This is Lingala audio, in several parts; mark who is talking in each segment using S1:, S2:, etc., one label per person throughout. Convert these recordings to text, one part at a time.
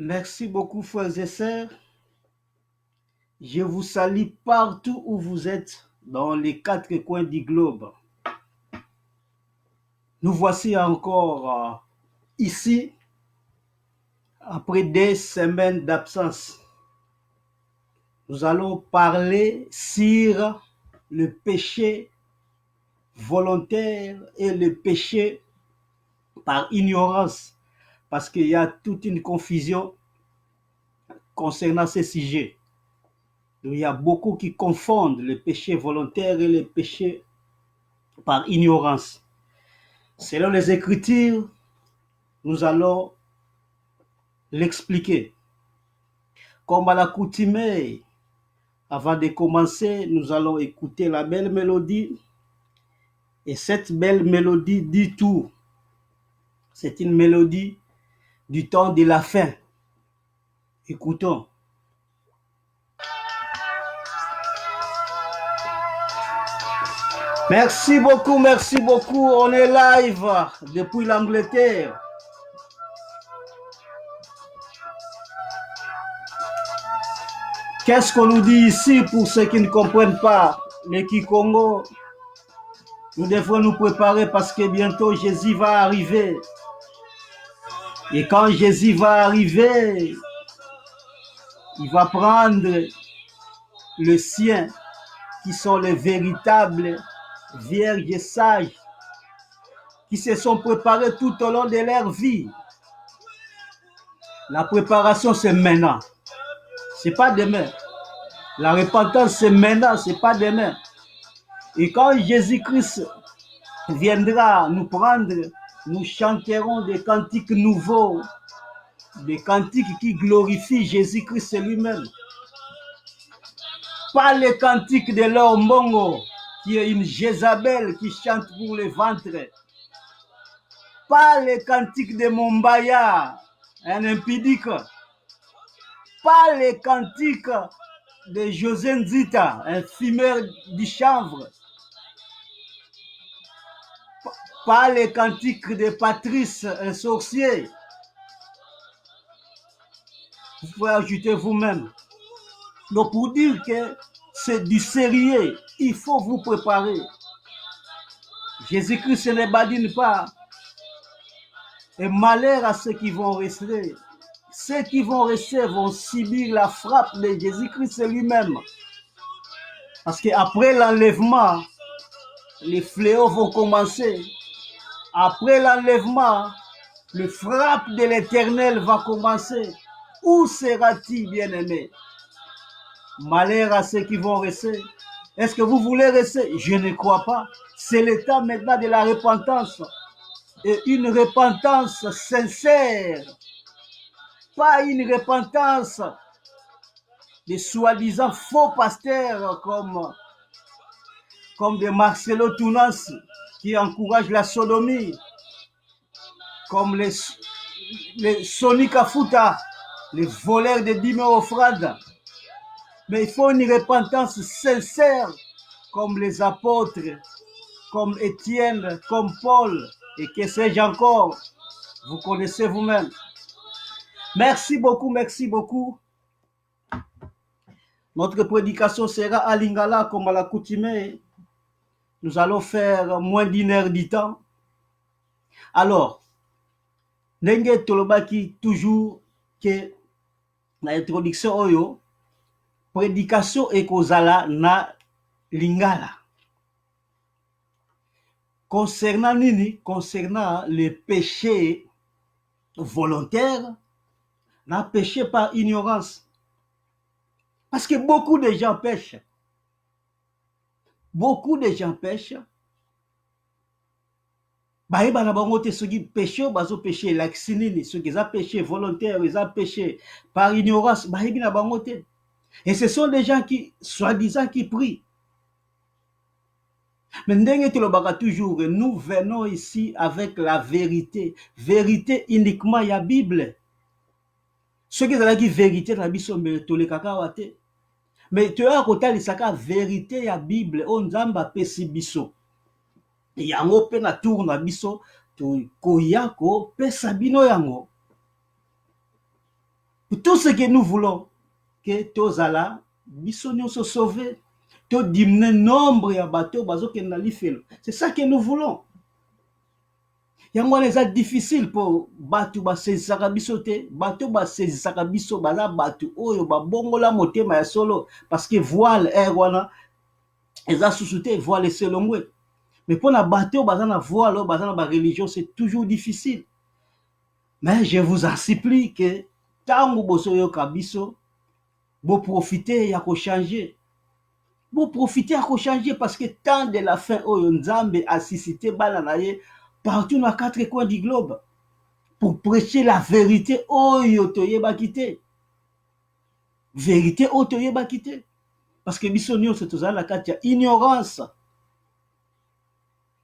S1: Merci beaucoup, frères et sœurs. Je vous salue partout où vous êtes, dans les quatre coins du globe. Nous voici encore ici, après des semaines d'absence. Nous allons parler sur le péché volontaire et le péché par ignorance, parce qu'il y a toute une confusion concernant ces sujets. Il y a beaucoup qui confondent le péché volontaire et le péché par ignorance. Selon les Écritures, nous allons l'expliquer. Comme à l'accoutumée, avant de commencer, nous allons écouter la belle mélodie. Et cette belle mélodie dit tout. C'est une mélodie du temps de la fin. Écoutons. Merci beaucoup, merci beaucoup. On est live depuis l'Angleterre. Qu'est-ce qu'on nous dit ici pour ceux qui ne comprennent pas le Kikongo? Nous devrons nous préparer parce que bientôt Jésus va arriver. Et quand Jésus va arriver, il va prendre les siens qui sont les véritables vierges sages qui se sont préparés tout au long de leur vie. La préparation, c'est maintenant. C'est pas demain. La repentance, c'est maintenant, c'est pas demain. Et quand Jésus-Christ viendra nous prendre, nous chanterons des cantiques nouveaux, des cantiques qui glorifient Jésus-Christ lui-même. Pas les cantiques de l'homme Mbongo, qui est une Jézabel qui chante pour le ventre. Pas les cantiques de Mombaya, un impudique. Pas les cantiques de José Nzita, un fumeur du chanvre. Pas les cantiques de Patrice, un sorcier. Vous pouvez ajouter vous-même. Donc pour dire que c'est du sérieux, il faut vous préparer. Jésus-Christ ne badine pas. Et malheur à ceux qui vont rester. Ceux qui vont rester vont subir la frappe de Jésus-Christ lui-même. Parce qu'après l'enlèvement, les fléaux vont commencer. Après l'enlèvement, le frappe de l'Éternel va commencer. Où sera-t-il, bien-aimé? Malheur à ceux qui vont rester. Est-ce que vous voulez rester? Je ne crois pas. C'est le temps maintenant de la repentance. Et une repentance sincère. Pas une repentance de soi-disant faux pasteurs comme des Marcelo Tounas qui encouragent la sodomie, comme les Sonic Afuta, les voleurs de 10 000 offrandes. Mais il faut une repentance sincère, comme les apôtres, comme Étienne, comme Paul, et que sais-je encore. Vous connaissez vous-même. Merci beaucoup, merci beaucoup. Notre prédication sera à Lingala, comme à l'accoutumée. Nous allons faire moins d'une heure du temps. Alors, ndenge tolobaki toujours que l'introduction oyo, prédication ekozala na Lingala. Concernant nini? Concernant les péchés volontaires, na péché par ignorance. Parce que beaucoup de gens pêchent. Beaucoup de gens pêchent. Bayeba na bango te soki péché bazo péché lakisi nini soki eza péché volontaire eza péché par ignorance bayebi na bango te. Et ce sont des gens qui soi-disant qui prient. Mais ndenge tolobaka toujours, nous venons ici avec la vérité. Vérité uniquement ya Bible. Soki ezalaki vérité na biso me tolekaka awa te. Mais toya kotalisaka vérité ya Bible oyo Nzambe apesi biso. Yango pe na tour na biso to koya ko pesa bino yango. Tout ce que nous voulons, que tozala biso nyonso sauver, to diminuer nombre ya bateau bazokenda lifelo. C'est ça que nous voulons. Yango wana eza difficile po bato basezisaka biso te, bato basezisaka biso baza bato oyo babongola motema ya solo, parce que voile wana eza susu te, voile eselongwe. Mais pour la bateau baza na voile, baza na ba religion, c'est toujours difficile. Mais je vous en supplie que tango boso yoka biso, bo profiter ya ko changer. Bo profiter ya ko changer parce que tant de la fin oyo Nzambe a suscité bana na ye partout dans les quatre coins du globe pour prêcher la vérité oyo toyebaki te. Vérité oyo toyebaki te. Parce que biso nyonso tozala na kati ya ignorance.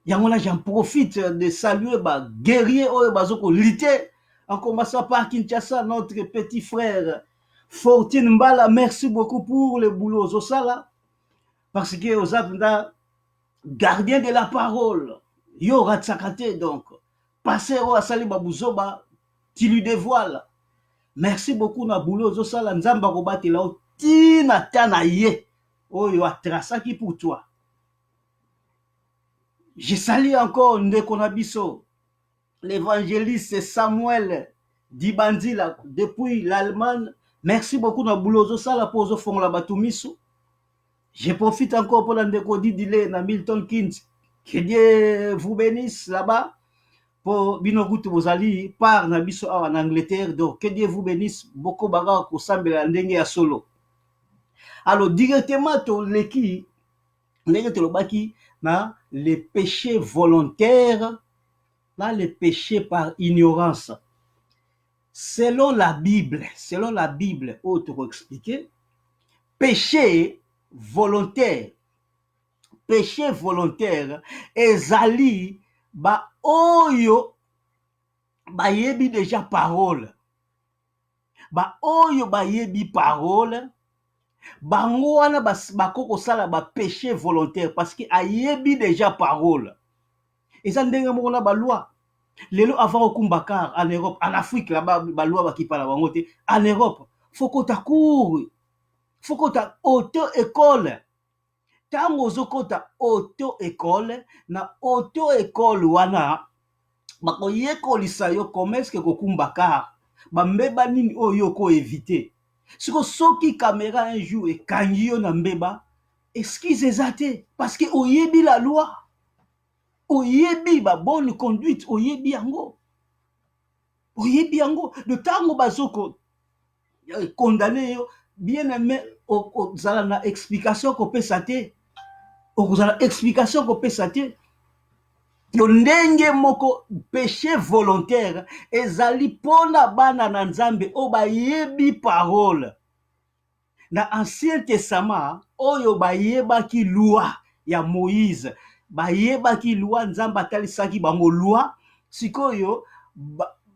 S1: Yango là j'en profite de saluer ba guerrier oyo bazoko lutter en commençant par Kinshasa, notre petit frère Fortune Mbala. Merci beaucoup pour le boulot Zosala, parce que aux avenda gardien de la parole yo ratsakate, donc passer au asali babuzoba tu lui dévoiles. Merci beaucoup na boulot Zosala, nzamba kobati la tina tana ye oyo atrasaki pour toi. Je salue encore Ndeko Nabiso, l'évangéliste Samuel Dibandila depuis l'Allemagne. Merci beaucoup na boulot sala pour zo fond la batumiso. Je profite encore pour la Ndeko Didile na Milton Keynes. Que Dieu vous bénisse là-bas. Pour binokutu bozali par na biso en Angleterre. Donc que Dieu vous bénisse beaucoup baga ko sambela ndenge ya solo. Alors directement to leki ndenge to lobaki na les péchés volontaires, là les péchés par ignorance. Selon la Bible, autre expliquer, péché volontaire ezali ba oyo ba yebi déjà parole, ba oyo ba yebi parole, bango wana bakoko sala ba péché volontaire parce que ayebi déjà parole. Et ça ndenge moko na ba loi. Lelo avant okumbakar en Europe, en Afrique là-bas ba loi bakipa la bango te. En Europe, faut que ta cour, faut que ta auto-école. Tango zokota auto-école, na auto-école wana bakoyekolisa yo comment est-ce que kokumbakar bambeba nini oyo ko éviter. Siko soki caméra un jour ekangi yo na mbeba, excuse ezate parce que oyebi la loi. Oyebi ba bonne conduite, oyebi yango. Oyebi yango. De tango bazoko condamné yo, bien aimé ozala na explication ko pesa te. Ozala explication ko pesa te. Yo ndenge moko péché volontaire ezali pona bana na Nzambe o ba yebi parole. Na Ancien Testament oyo ba yebaki loi ya Moïse, ba yebaki loi Nzambe atalisaki bango loi, sikoyo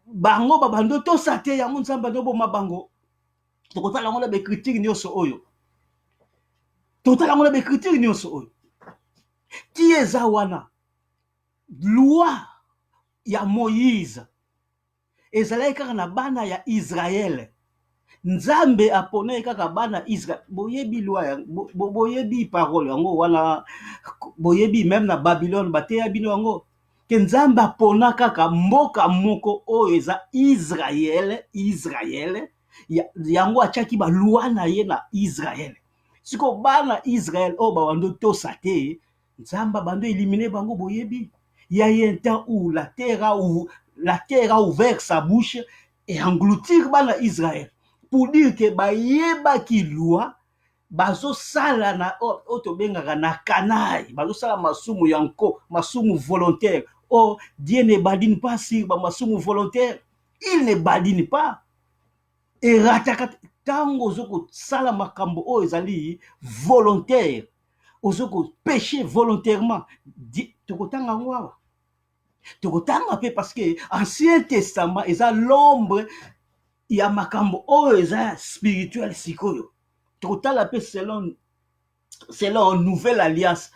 S1: bango babando to sate yango Nzambe ndo boma bango. Tokotala ngona be critique nyonso oyo. Tokotala ngona be critique nyonso oyo. Ti eza wana loi ya Moïse ezalaki kaka na bana ya Israël. Nzambe apone kaka bana Israël. Boyebi loi ya boyebi parole yango wana, boyebi même na Babylone bateya bino yango ke Nzambe apona kaka mboka moko oyo eza Israël yango atiaki ba loi na ye na Israël. Siko bana Israël o bando tosa te, Nzambe bando éliminer bango. Boyebi il y a un temps où la terre a ouvert sa bouche et engloutir bana Israël pour dire que ba yeba ki loi bazo sala na oto bengaka na kanaï, bazo sala masumu yanko, masumu volontaire. Oh, Dieu ne badine pas sur ba masumu volontaire, il ne badine pas. Et rataka tango zoko sala makambo o ezali volontaire, ozoko péché volontairement. Tokotanga ngwa. Tokotanga pe parce que Ancien Testament eza l'ombre ya makambo oyo eza spirituel sikoyo. Tokotala pe selon Nouvelle Alliance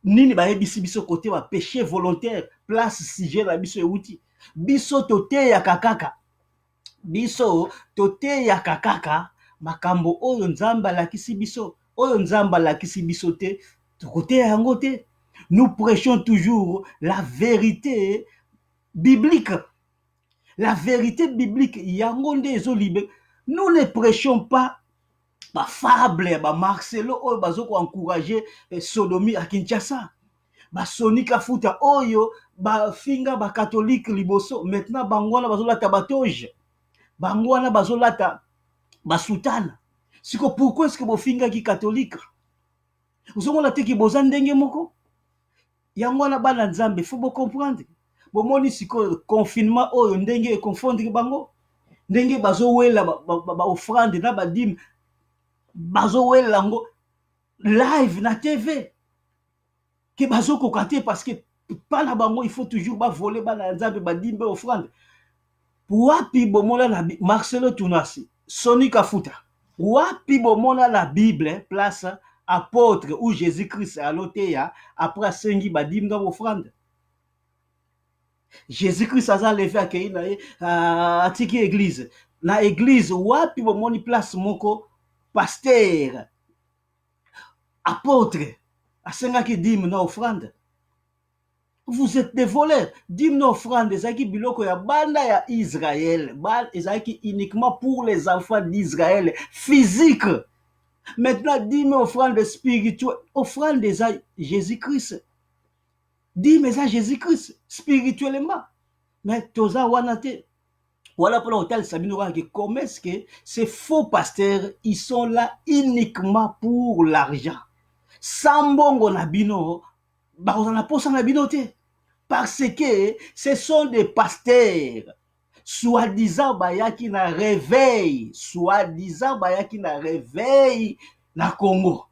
S1: nini ba yebisi biso côté ba péché volontaire, place sujet la biso euti. Biso tote ya kakaka biso tote ya kakaka makambo oyo nzambe alakisi biso oyo nzambe alakisi biso te tokote yango te. Nous prêchons toujours la vérité biblique. La vérité biblique yango nde ezolibe. Nous ne prêchons pas ba fable ba Marcelo oyo bazoko encourager sodomie à Kinshasa. Ba Sonika Futa oyo ba finga ba catholique liboso maintenant bangwana bazolata batoge. Bangwana bazolata basutana. Siko pourquoi est-ce que bofinga ki catholique? Uzomona te ki boza ndenge moko? Yangwana bana nzambe faut comprendre. Bomoni siko confinement oyo ndenge confondre bango. Ndenge bazowela ba offrande na ba dîme. Bazowela ngo live na TV. Ke bazoko kate parce que pas na bango il faut toujours ba voler bana nzambe ba dîme ba offrande. Wapi bomona na Marcelo Tunasi, Sonika Futa. Wapi bomona la Bible place apôtre ou Jésus-Christ à l'oteya après sengi badim dans offrande. Jésus-Christ a levé à Keina à tiki église. Na église wapi bomoni place moko pasteur apôtre a senga ki dim na offrande. Vous êtes des voleurs. Dis-moi offrande ezaki biloko ya banda ya Israël. Ezaki uniquement pour les enfants d'Israël physique. Maintenant dis-moi offrande spirituelle. Offrande de Jésus-Christ. Dis-moi ça Jésus-Christ spirituellement. Mais toza wanate. Voilà pour l'hôtel Sabino que comment est-ce que ces faux pasteurs ils sont là uniquement pour l'argent. Sambongo na bino ba na posa na bino te. Parce que ce sont des pasteurs, soi-disant bayaki na réveil, soi-disant bayaki na réveil na Congo.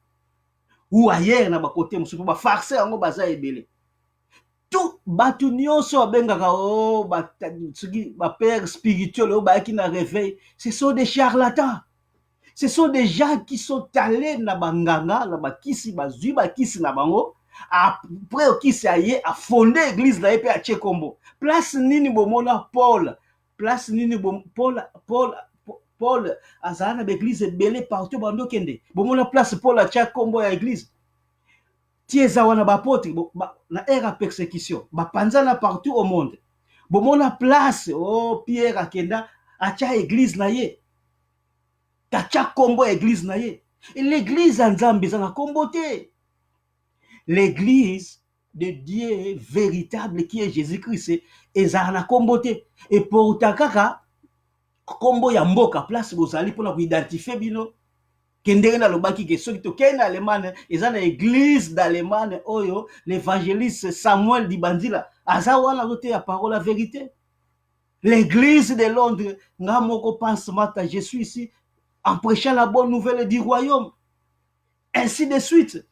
S1: Ou ailleurs na ba côté mususu ba farce yango baza ebele. Tout batu nyonso bengaka o ba père spirituel o bayaki na réveil, ce sont des charlatans. Ce sont des gens qui sont allés na banganga, na bakisi bazui bakisi na bango. Après qui s'est a fondé l'église là et puis à Tchekombo. Place nini bomona Paul. Place nini Paul azana l'église belé partout bando kende. Bomona place Paul à Tchekombo à l'église. Tieza wana ba apôtre na era persécution. Ba panzana partout au monde. Bomona place oh Pierre akenda à cha église na ye. Ta Tchekombo église na ye. Et l'église en Zambie za na komboté. L'église de Dieu véritable qui est Jésus-Christ et Zana Kombote. Et pour Takaka, Kombo ya mboka place bozali pour identifier bino. Kendere na lobaki ke soki to kena Allemagne, ezana église d'Allemagne oyo l'évangéliste Samuel Dibandila azawana lote ya parole la vérité. L'église de Londres, ngamoko pense mata, je suis ici en prêchant la bonne nouvelle du royaume. Ainsi de suite.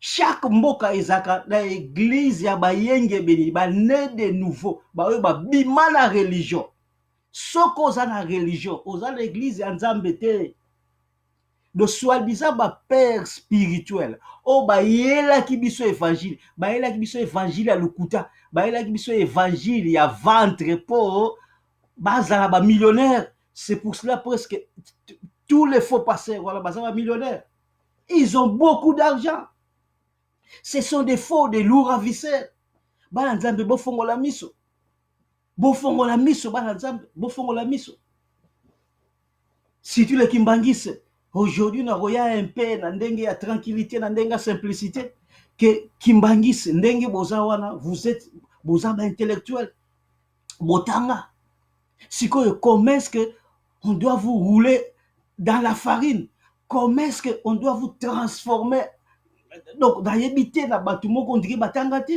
S1: Chaque mboka ezaka na église ya bayenge beni ba né de nouveau ba oyo ba bima na religion soko za na religion oza l'église ya Nzambe te de soi-disant ba père spirituel o ba yela ki biso évangile ba yela ki biso évangile ya lukuta ba yela ki biso évangile ya ventre po bazala ba millionnaire. C'est pour cela presque tous les faux pasteurs voilà bazala ba millionnaire, ils ont beaucoup d'argent. Ce sont des faux, des lourds ravisseurs. Bana nzambe bofongo la miso. Bofongo la miso bana nzambe, bofongo la miso. Si tu le kimbangise, aujourd'hui na roya un peu na ndenge ya tranquillité, na ndenge ya simplicité que kimbangise ndenge boza wana, vous êtes boza ba intellectuel. Botanga. Sikoyo comment est-ce que on doit vous rouler dans la farine? Comment est-ce que on doit vous transformer? Donc, dans l'habité, on dirait batangate.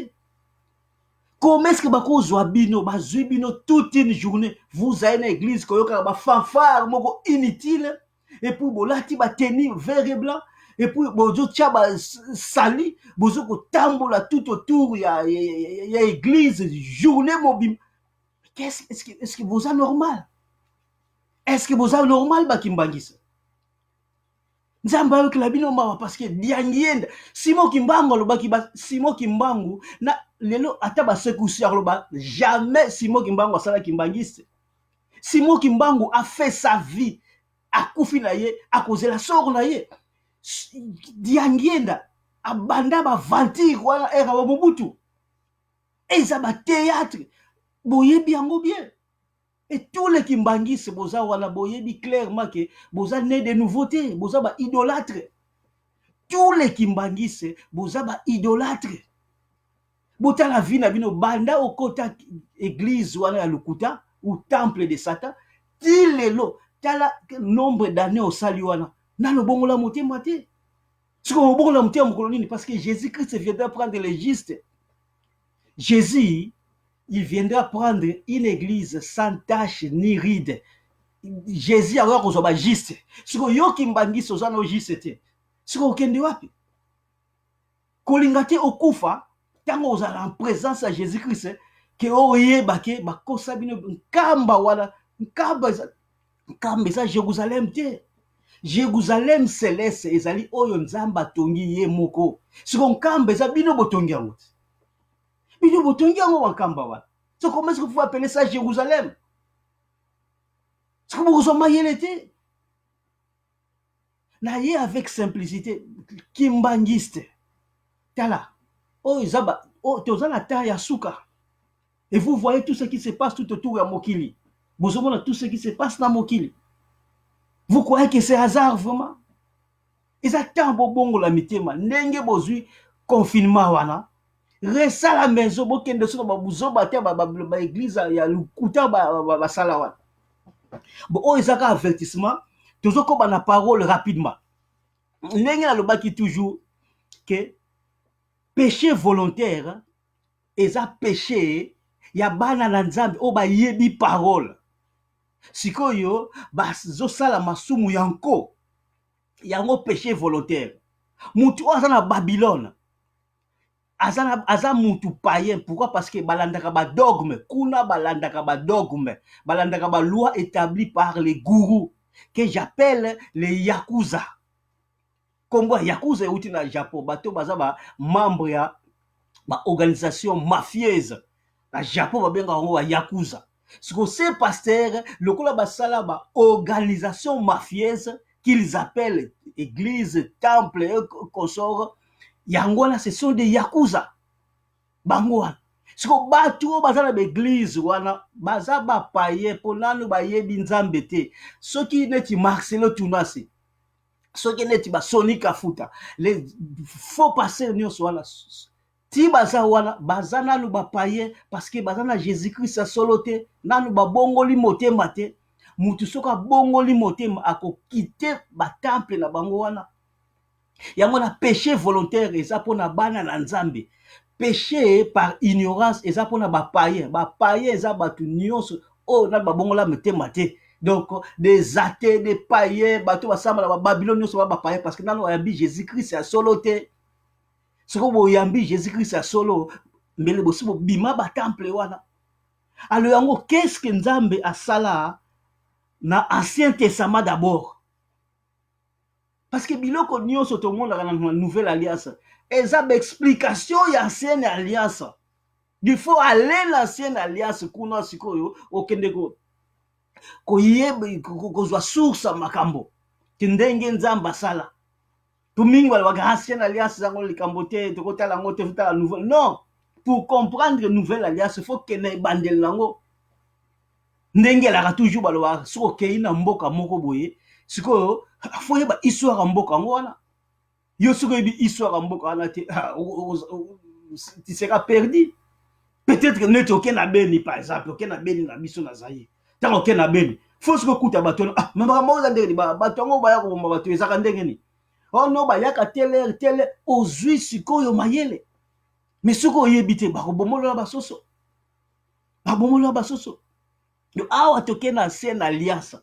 S1: Comment est-ce que bako zoabino, bazubino toute une journée, vous avez une église qui a fanfare inutile, et puis bolati ba tenir vert et blanc, et puis bozo tchaba sali, bozo ko tambola tout autour, il y a église, journée mobile. Est-ce que vous êtes normal? Est-ce que vous êtes normal, bakimbangisa? Nzamba yo kila bino mawa parce que diangienda Simon Kimbangu lobaki ba Simon Kimbangu na lelo ata ba sekusi loba jamais Simon Kimbangu asala kimbangiste. Simon Kimbangu a fait sa vie akufi na ye akozela soro na ye. Diangienda abanda ba vantir wana era ba Mobutu. Eza ba théâtre boyebi yango bien. Et tous les Kimbangistes boza wana boyebi clairement que boza né de nouveautés, boza ba idolâtre. Tous les Kimbangistes boza ba idolâtre. Bota la vie na bino banda okota église wana ya Lukuta ou temple de Satan. Ti lelo tala nombre d'années au sali wana. Na lo bongo la motema te. Ce qu'on bongo la motema kolonini parce que Jésus-Christ viendra prendre les justes. Jésus, il viendra prendre une église sans tache ni ride. Jésus a qu'on soit juste. Ce qu'on yo Kimbangisi ozana juste te. Ce qu'on kende wapi. Kolingate okufa tango ozala en présence à Jésus-Christ que oyeba ke bakosa bino nkamba wana nkamba eza Jérusalem te. Jérusalem céleste ezali oyo nzamba tongi ye moko. Siko nkamba eza bino botongi yango. Bino botongi yango nkamba wana. So comment est-ce que vous pouvez appeler ça Jérusalem? C'est comme vous en mayele te. Na ye avec simplicité Kimbangiste. Tala. Oh, Zaba, oh, tozana ta ya suka. Et vous voyez tout ce qui se passe tout autour de Mokili. Vous voyez tout ce qui se passe dans Mokili. Vous croyez que c'est hasard vraiment? Ils attendent bongo la mitema. Nenge bozui confinement wana. Resta à la maison bokende so ba buzo ba te ba église ya Lukuta ba sala wana. Bon, oh, ils ont avertissement. Toujours comme la parole rapidement. Nenge na lobaki toujours que péché volontaire, eza péché, ya bana na nzambe, o ba yebi parole. Sikoyo, zo sala masumu yanko, yango péché volontaire. Mutu aza na Babylone, aza mutu païen. Pourquoi? Parce que balandaka ba dogme, kuna balandaka ba dogme, balandaka ba loi établie par les gourous, que j'appelle les Yakuza. Comme Yakuza outi na Japon, bato baza ba membre ya ba organisation mafieuse. Na Japon ba benga ngo Yakuza. Ce que ces pasteurs, le kola basala ba organisation mafieuse qu'ils appellent église, temple, consort, yangola ce sont des Yakuza. Bangwa. Ce que bato bazala ba église wana baza ba paye ponano ba yebi nzambe te. Ce qui neti Marcelo Tunasi. Ce qui neti ba Sonic Kafuta. Les faux pasteurs nyonso wana. Ti baza wana baza nanu ba paye parce que baza na Jésus-Christ a solote nanu ba bongoli motema te. Mutu soka bongoli motema ako quitter ba temple na bango wana. Yango na péché volontaire eza pona bana na nzambe. Péché par ignorance eza pona ba paye. Ba paye eza batu nyonso o na ba bongola motema te. Donc des athées, des païens, bato basamba na ba Babylone nyonso ba paye parce que nanu ayambi Jésus-Christ a solote. Ce que vous yambi Jésus-Christ a solo, mais le bossibo bima ba temple wana. Alors yango qu'est-ce que Nzambe a sala na Ancien Testament d'abord? Parce que biloko nyonso to monde na nouvelle alliance, eza ba explication ya ancienne alliance. Il faut aller l'ancienne alliance kuna sikoyo okende ko yebe ko zwa source makambo. Tindenge Nzamba sala. Tumingi wala ancienne alliance zango likambote to kota la ngote futa la nouvelle. Non, pour comprendre nouvelle alliance, il faut que ne bandel nango. Ndenge la toujours balwa soko kei na mboka moko boye. Siko faut yeba histoire mboka ngwana. Yo soko yebi histoire mboka wana te tu seras perdu. Peut-être que ne te okena beni par exemple, okena beni na biso na zayi. Tant okena beni, faut soko kuta bato ah mama moza ndenge bato ngo baya ko bato ezaka ndenge ni. Oh non, bah yaka telle ozui sikoyo mayele. Mais siko yebite ba bomolo ba soso. Ba bomolo ba soso. Donc awa toke na ancienne alliance.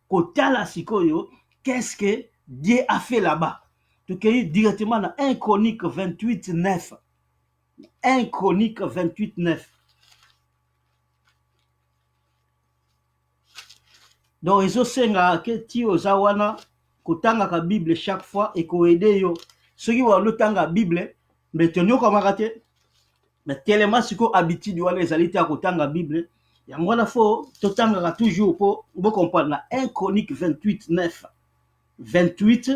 S1: Kotala sikoyo, qu'est-ce que Dieu a fait là-bas? Toke directement dans 1 Chronique 28 9. 1 Chronique 28 9. Donc ezo senga ke ti ozawana kotanga ka Bible chaque fois et ko aider yo ceux qui vont lotanga Bible mais tenyo comme raté mais tellement siko habitude wana ezali ta kotanga Bible yango wana fo totangaka toujours pour comprendre na 1 Chronique 28 9 28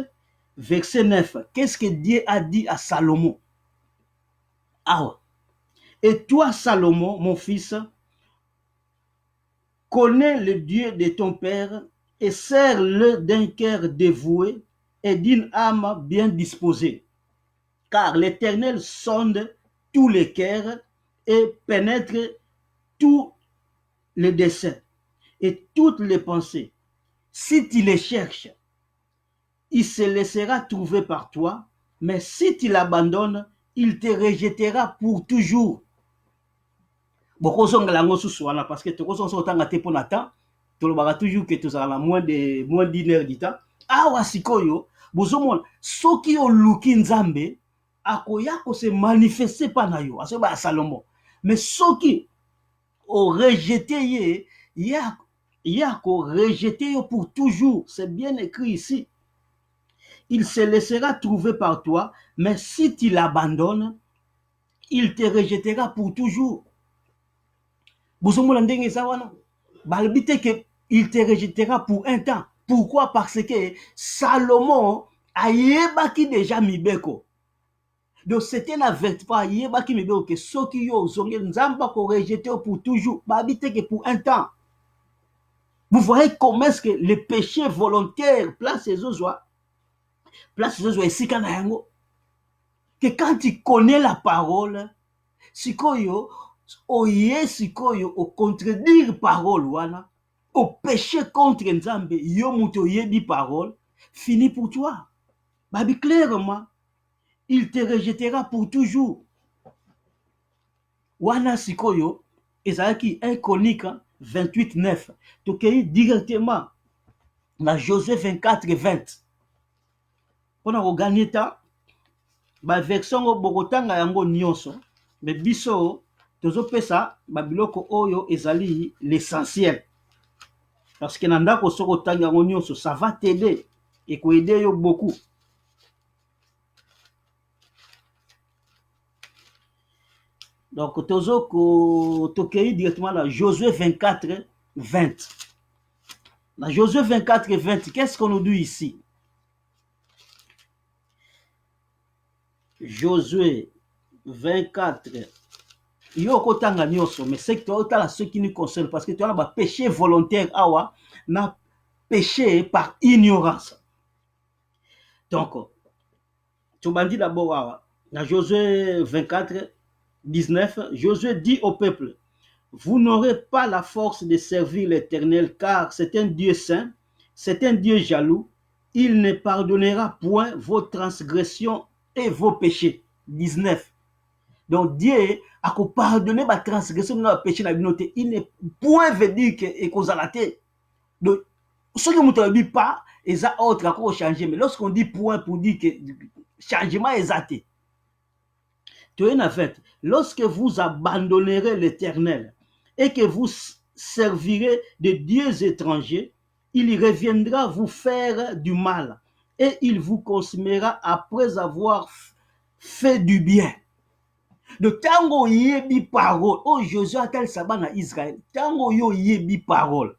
S1: verset 9. Qu'est-ce que Dieu a dit à Salomon? Ah, et toi Salomon mon fils, connais le Dieu de ton père et sers-le d'un cœur dévoué et d'une âme bien disposée, car l'Éternel sonde tous les cœurs et pénètre tous les desseins et toutes les pensées. Si tu les cherches, il se laissera trouver par toi, mais si tu l'abandonnes, il te rejettera pour toujours. Bokozongela ngo susu wana parce que tokozonga otanga te pona temps, tolobaka toujours que tozala moins d'une heure du temps. Awa sikoyo bozomona soki oluki nzambe akoya ko se manifester pa na yo aso ba Salomon, mais soki o rejeté ye ko rejeté yo pour toujours. C'est bien écrit ici. Il se laissera trouver par toi, mais si tu l'abandonnes, il te rejettera pour toujours. Bozomona ndenge eza wana balobi te ke il te rejettera pour un temps. Pourquoi? Parce que Salomon ayebaki déjà mibeko. Donc c'était un avertissement, ayebaki mibeko que soki yo zonge nzamba ko rejeter pour toujours, babi te que pour un temps. Vous voyez comment est-ce que le péché volontaire place les ozoa esika na yango. Que quand tu connais la parole, sikoyo oye sikoyo o contredire parole wana, au péché contre nzambe, yo muto yebi parole, fini pour toi. Babi clairement, il te rejettera pour toujours. Wana sikoyo, ezalaki 1 Chronique 28 9. Tokei directement na Josué 24 20. Pona ko gagner temps, ba version ngo bokotanga yango nyonso, mais biso tozopesa babiloko oyo ezali l'essentiel. Parce que dans ndako soko tanga yango nyonso, ça va t'aider et ko aider yo beaucoup. Donc tokei directement dans Josué 24 20. Dans Josué 24 20, qu'est-ce qu'on nous dit ici? Josué 24. Yo kotanga nyonso, mais c'est que toi ce qui nous concerne, parce que tu as un péché volontaire awa na péché par ignorance. Donc tu m'as dit d'abord awa dans Josué 24 19, Josué dit au peuple: vous n'aurez pas la force de servir l'Éternel, car c'est un Dieu saint, c'est un Dieu jaloux, il ne pardonnera point vos transgressions et vos péchés. 19. Donc Dieu a pardonné ma transgression et ma péché na binoté. Il ne point veut dire que et cause à la tête. Donc ce que vous ne dit pas, et ça autre à quoi changer. Mais lorsqu'on dit point pour dire que changement est athée. En fait, lorsque vous abandonnerez l'Éternel et que vous servirez de dieux étrangers, il reviendra vous faire du mal et il vous consumera après avoir fait du bien. De tango yebi parole, oh Josué atel sabana Israël, tango yo yebi parole,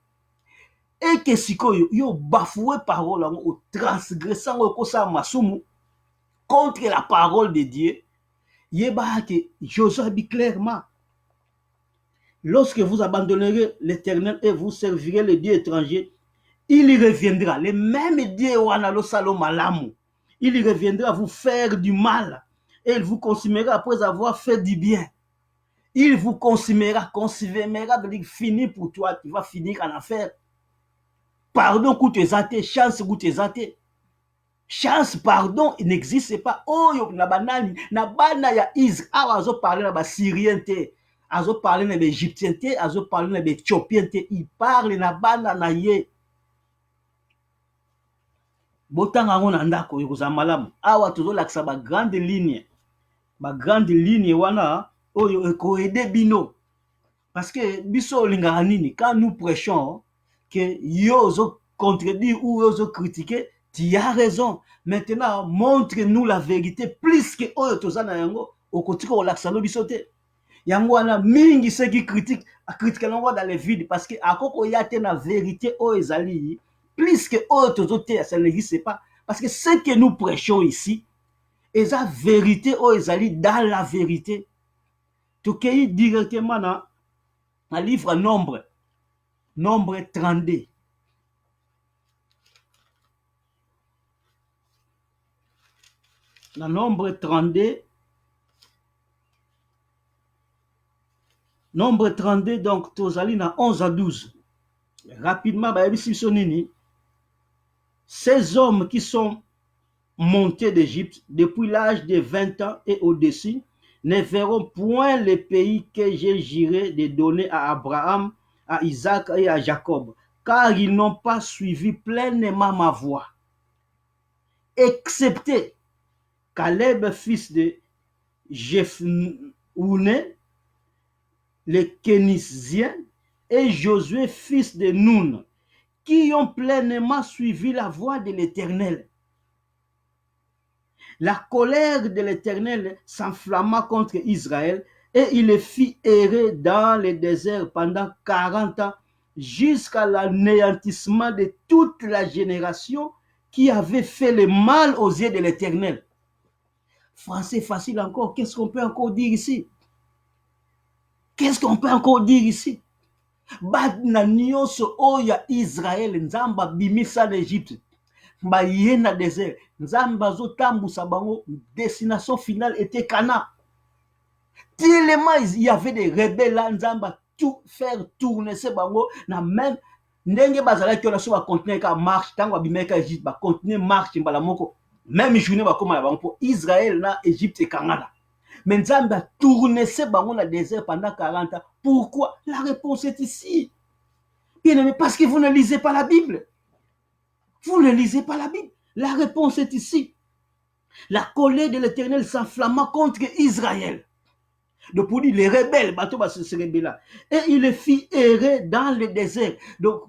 S1: et que sikoyo yo bafoué parole, o transgressant o kosa masumu contre la parole de Dieu. Yeba que Josué dit clairement: lorsque vous abandonnerez l'Éternel et vous servirez les dieux étrangers, il y reviendra, le même Dieu wanalo salomalamu, il y reviendra vous faire du mal et il vous consumera après avoir fait du bien. Il vous consumera, veut dire fini pour toi, tu vas finir en affaire. Pardon coûte tes athées, chance coûte tes athées. Chance, pardon, il n'existe pas. Oh, na banani, na bana ya Israël, azo parler na ba Syrien te, azo parler na ba Égyptien te, azo parler na ba Éthiopien te, il parle na bana na ye. Botanga ngona ndako yokoza malamu. Awa tozo laksa ba grande ligne wana oyo eko aider bino. Parce que biso lingaka nini quand nous prêchons que yo zo contredire ou yo zo critiquer, tu as raison. Maintenant, montre-nous la vérité plus que oyo tozana yango okotika olaksa no biso te. Yangwana mingi ceux qui critiquent l'envoi dans les vides parce que à koko yate na vérité o ezali plus que autres ça n'existe pas parce que ce que nous prêchons ici est la vérité o ezali dans la vérité. Tokei directement dans le livre Nombre 32. Dans Nombre 32, donc tozali na 11 à 12. Rapidement, ces hommes qui sont montés d'Égypte depuis l'âge de 20 ans et au-dessus ne verront point le pays que j'ai juré de donner à Abraham, à Isaac et à Jacob, car ils n'ont pas suivi pleinement ma voie, excepté Caleb, fils de Jephouné, le Kénizien, et Josué, fils de Nun, qui ont pleinement suivi la voie de l'Éternel. La colère de l'Éternel s'enflamma contre Israël et il les fit errer dans le désert pendant 40 ans jusqu'à l'anéantissement de toute la génération qui avait fait le mal aux yeux de l'Éternel. Français facile encore, qu'est-ce qu'on peut encore dire ici? Qu'est-ce qu'on peut encore dire ici? Badna nyonso oya Israël nzamba bimisa l'Égypte. Ba yena désert. Nzamba zo tambusa bango, destination finale était Cana. Tellement il y avait des rebelles là, nzamba tout faire tourner ce bango na même ndenge bazala ki na so ba continuer ka marche tango abimeka Égypte ba continuer marche mbala moko même journée ba koma bango pour Israël na Égypte et Canada. Mais nzamba a tourné ce bango na désert pendant 40 ans. Pourquoi? La réponse est ici. Bien aimé, parce que vous ne lisez pas la Bible. Vous ne lisez pas la Bible. La réponse est ici. La colère de l'Éternel s'enflamma contre Israël. Donc pour dire les rebelles, bateau va se rebeller. Et il les fit errer dans le désert. Donc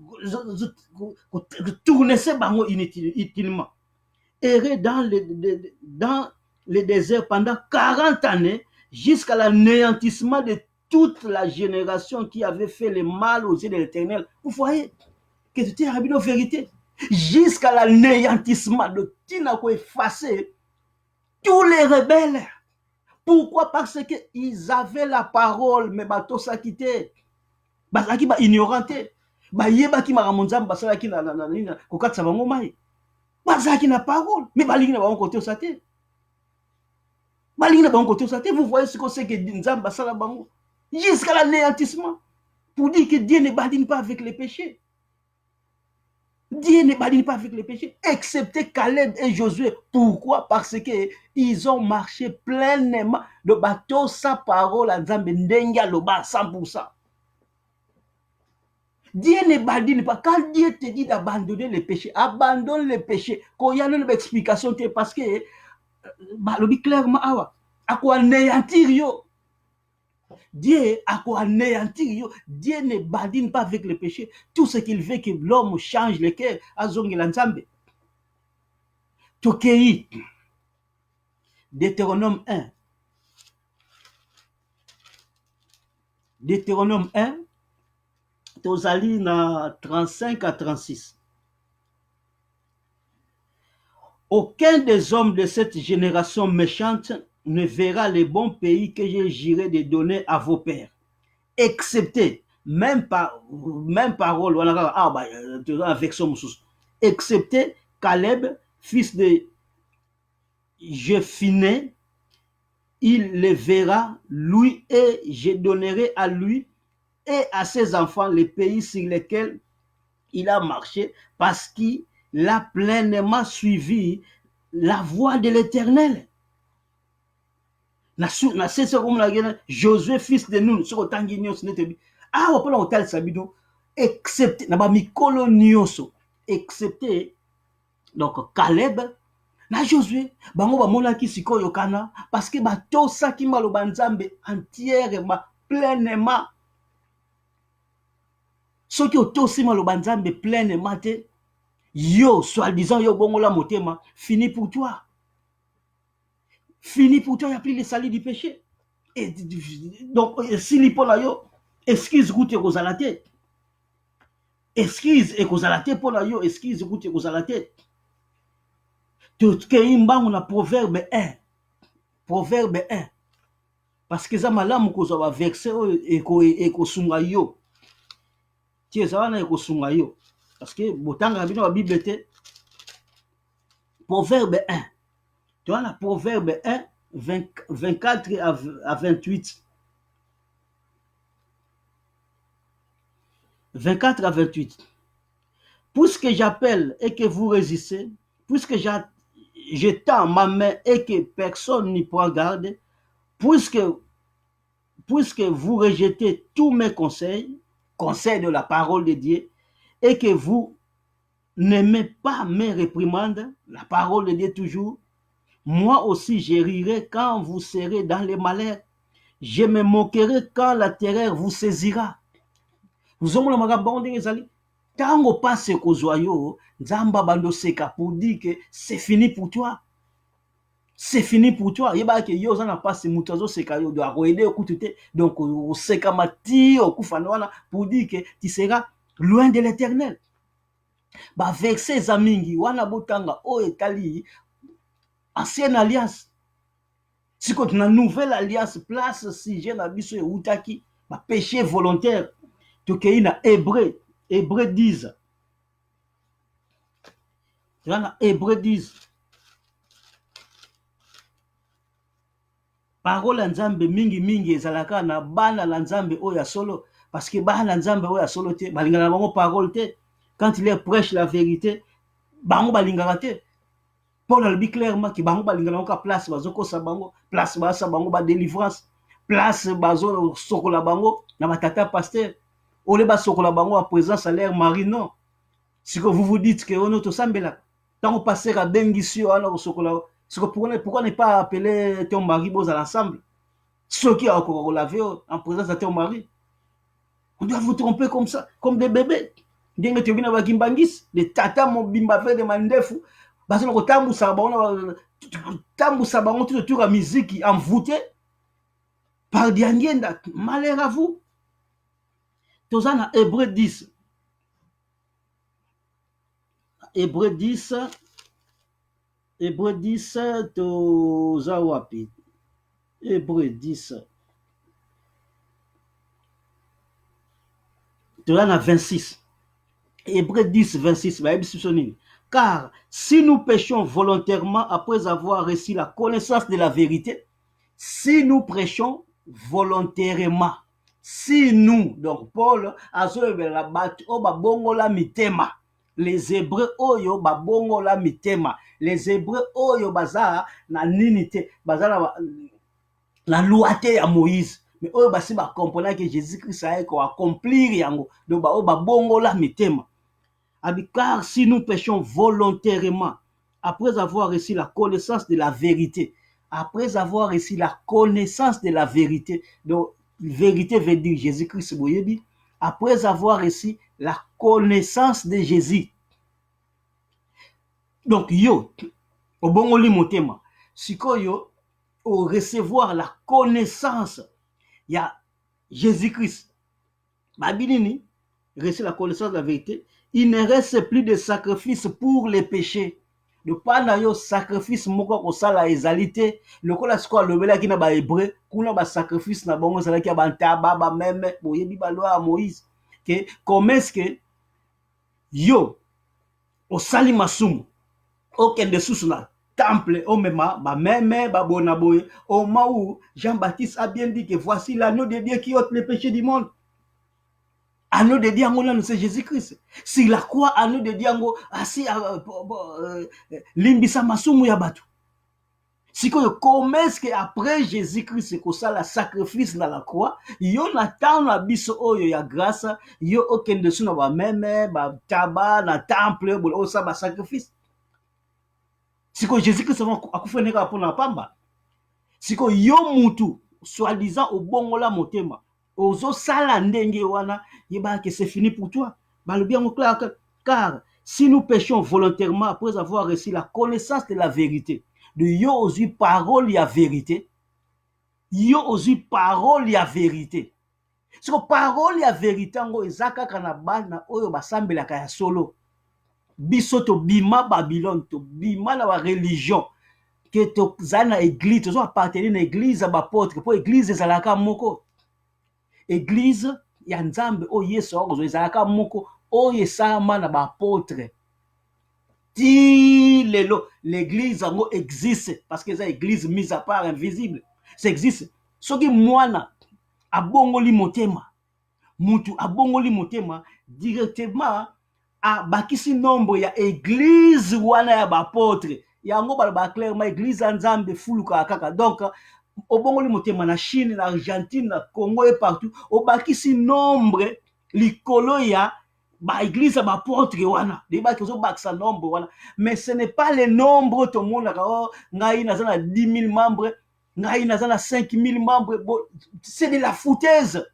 S1: tourner ce bango inutilement. Errer dans le désert pendant 40 années jusqu'à l'anéantissement de toute la génération qui avait fait le mal aux yeux de l'Éternel. Vous voyez que c'était une vérité. Jusqu'à l'anéantissement de Tinako effacer tous les rebelles. Pourquoi? Parce qu'ils avaient la parole, mais bato sa quitté. Basaki ba ignoranté. Ba yeba ki maramonzam basaki na kokatsa bango mai. Basaki na parole, mais balingi na bango côté osate. Balingi na bango côté osate. Vous voyez ce que c'est que Nzamba basala bango jusqu'à l'anéantissement pour dire que Dieu ne badine pas avec les péchés. Dieu ne badine pas avec les péchés, excepté Caleb et Josué. Pourquoi? Parce qu'ils ont marché pleinement de bateau sa parole à Nzambe ndenga loba 100%. Dieu ne badine pas. Quand Dieu te dit d'abandonner les péchés, abandonne les péchés. Quand il y a une explication, parce que le clairement, à quoi anéantir yo. Dieu a quoi anéantir. Dieu ne badine pas avec le péché. Tout ce qu'il veut que l'homme change le cœur à Zongi Nzambe. Tokei. Deutéronome 1. Deutéronome 1. Tozali na 35 à 36. Aucun des hommes de cette génération méchante ne verra le bon pays que j'ai juré de donner à vos pères, excepté, même parole, excepté Caleb, fils de Jephouné, il le verra, lui, et je donnerai à lui et à ses enfants les pays sur lesquels il a marché, parce qu'il a pleinement suivi la voie de l'Éternel. Josué, fils de Nun, excepté, excepté, donc Caleb, na Josué, bango ba mona ki sikoyo kana, parce que bato saki maloba Nzambe entièrement, pleinement. Ce qui est aussi maloba Nzambe pleinement te, yo, soi-disant yo bongo la motema, fini pour toi. Fini pour toi, il n'y a plus le salut du péché. Donc esili mpona yo excuse kutu ekozala te, excuse ekozala te mpona yo, excuse kutu ekozala te. Tokei mbangu na proverbe 1, proverbe 1, parce que eza malamu kozwa baverset oyo ekosunga yo, ti eza wana ekosunga yo, parce que botangaka bino babible te. Proverbe 1, tu vois, la proverbe 1, 24 à 28. 24 à 28. Puisque j'appelle et que vous résistez, puisque j'étends ma main et que personne n'y prend garde, puisque vous rejetez tous mes conseils, conseils de la parole de Dieu, et que vous n'aimez pas mes réprimandes, la parole de Dieu toujours, moi aussi je rirai quand vous serez dans les malheurs, je me moquerai quand la terreur vous saisira. Vous avez makambo ndenge ezali, tango passe kozwa yo, nzamba bando seka pour dire que c'est fini pour toi. C'est fini pour toi. Yeba ke yo zana passe mutazo seka yo doit aider okutu te. Donc o seka mati okufana wana pour dire que tu seras loin de l'Éternel. Ba verset zamingi wana botanga o etali ancienne alliance. Si quand na nouvelle alliance place si je na biso utaki ba péché volontaire. Tokei na Hébreu 10. Tu vois, Hébreu 10. Parole nzambe mingi ezalaka na bana la nzambe oya solo, parce que bana nzambe oya solo te balingana na bango parole te. Quand il prêche la vérité, bango balingaka te. Paul a dit clairement que bango balingana ka place bazoko sa bango, place basa bango ba délivrance, place bazo sokola bango na batata pasteur. Ole ba sokola bango en présence à l'air marino. Si que vous vous dites que on auto sambela, tant on passer à bengisio ana sokola, c'est que pourquoi ne pas appeler ton mari à l'ensemble? Ceux qui ont encore lavé en présence de ton mari. On doit vous tromper comme ça, comme des bébés. Dengue te bina bakimbangis, les tata mo bimba ve de mandefu, baso ko tambu sabona tout la musique envoûté par diangienda. Malheur à vous. Tozana Hébreu 10. Hébreu 10, toza wapi? Hébreu 10. Toza na 26. Hébreu 10, 26. Car si nous péchons volontairement après avoir reçu la connaissance de la vérité, si nous prêchons volontairement, si nous, donc Paul, les Hébreux oyo babongola mitema, les Hébreux oyo baza na ninité, baza la loi ya Moïse, mais oyo basi ba comprendre que Jésus-Christ a accomplir yango, donc babongola mitema. Car si nous péchons volontairement après avoir reçu la connaissance de la vérité, après avoir reçu la connaissance de la vérité, donc vérité veut dire Jésus-Christ boyebi, après avoir reçu la connaissance de Jésus. Donc yo obongoli motema sikoyo au recevoir la connaissance ya Jésus-Christ babinini recevoir la connaissance de la vérité, il ne reste plus de sacrifice pour les péchés. Le pana yo sacrifice moko ko sala ezalité lokola sikoyo lobela ki na ba hébreu kuna ba sacrifice na bongo sala ki ba ntaba ba meme boyebi ba loi à Moïse que comment est-ce que yo au sali masumu aucun de sous na temple au même ba meme ba bona boye au maou Jean-Baptiste a bien dit que voici l'agneau de Dieu qui ôte les péchés du monde. Agneau de Dieu, c'est Jésus-Christ. Si la croix, agneau de Dieu, assis limbisa masumu ya batu. Si comment est-ce que après Jésus-Christ, que ça la sacrifice dans la croix, yo n'attend la biso oyo ya grâce, yo aucun dessus na ba meme, ba tabac, na temple, bo ça ba sacrifice. Si que Jésus-Christ a kufeneka pour na pamba. Si que yo mutu, soi-disant au bongola motema. Ozo sala ndenge wana yeba que c'est fini pour toi. Car si nous péchons volontairement après avoir reçu la connaissance de la vérité, de yo osu parole ya vérité, yo ozwi parole ya vérité. Siko parole ya vérité ngo eza kaka na bana oyo basambelaka ya solo. Biso tobima Babylone, tobima na ba religion, ke tozali na église, tozo appartenir na église ya bapôtre, po église ezalaka moko. Église ya Nzambe oyo Yesu akozwa ezalaka moko, oyo esama na bapôtre. Ti lelo l'église yango existe parce que eza église mise à part, invisible. Ça existe. Soki mwana abongoli motema, mutu abongoli motema, directement bakisi nombre ya église wana ya bapôtre. Yango baloba clairement église ya Nzambe fuluka kaka. Donc obongoli motema na Chine, na Argentine, na Congo et partout, obakisi nombre likolo ya ba église ya bapôtre wana. Deba ki ozobakisa nombre wana. Mais ce n'est pas le nombre tout le monde ngai naza na 10 000 membres, ngai naza na 5 000 membres. Bon, c'est de la foutaise.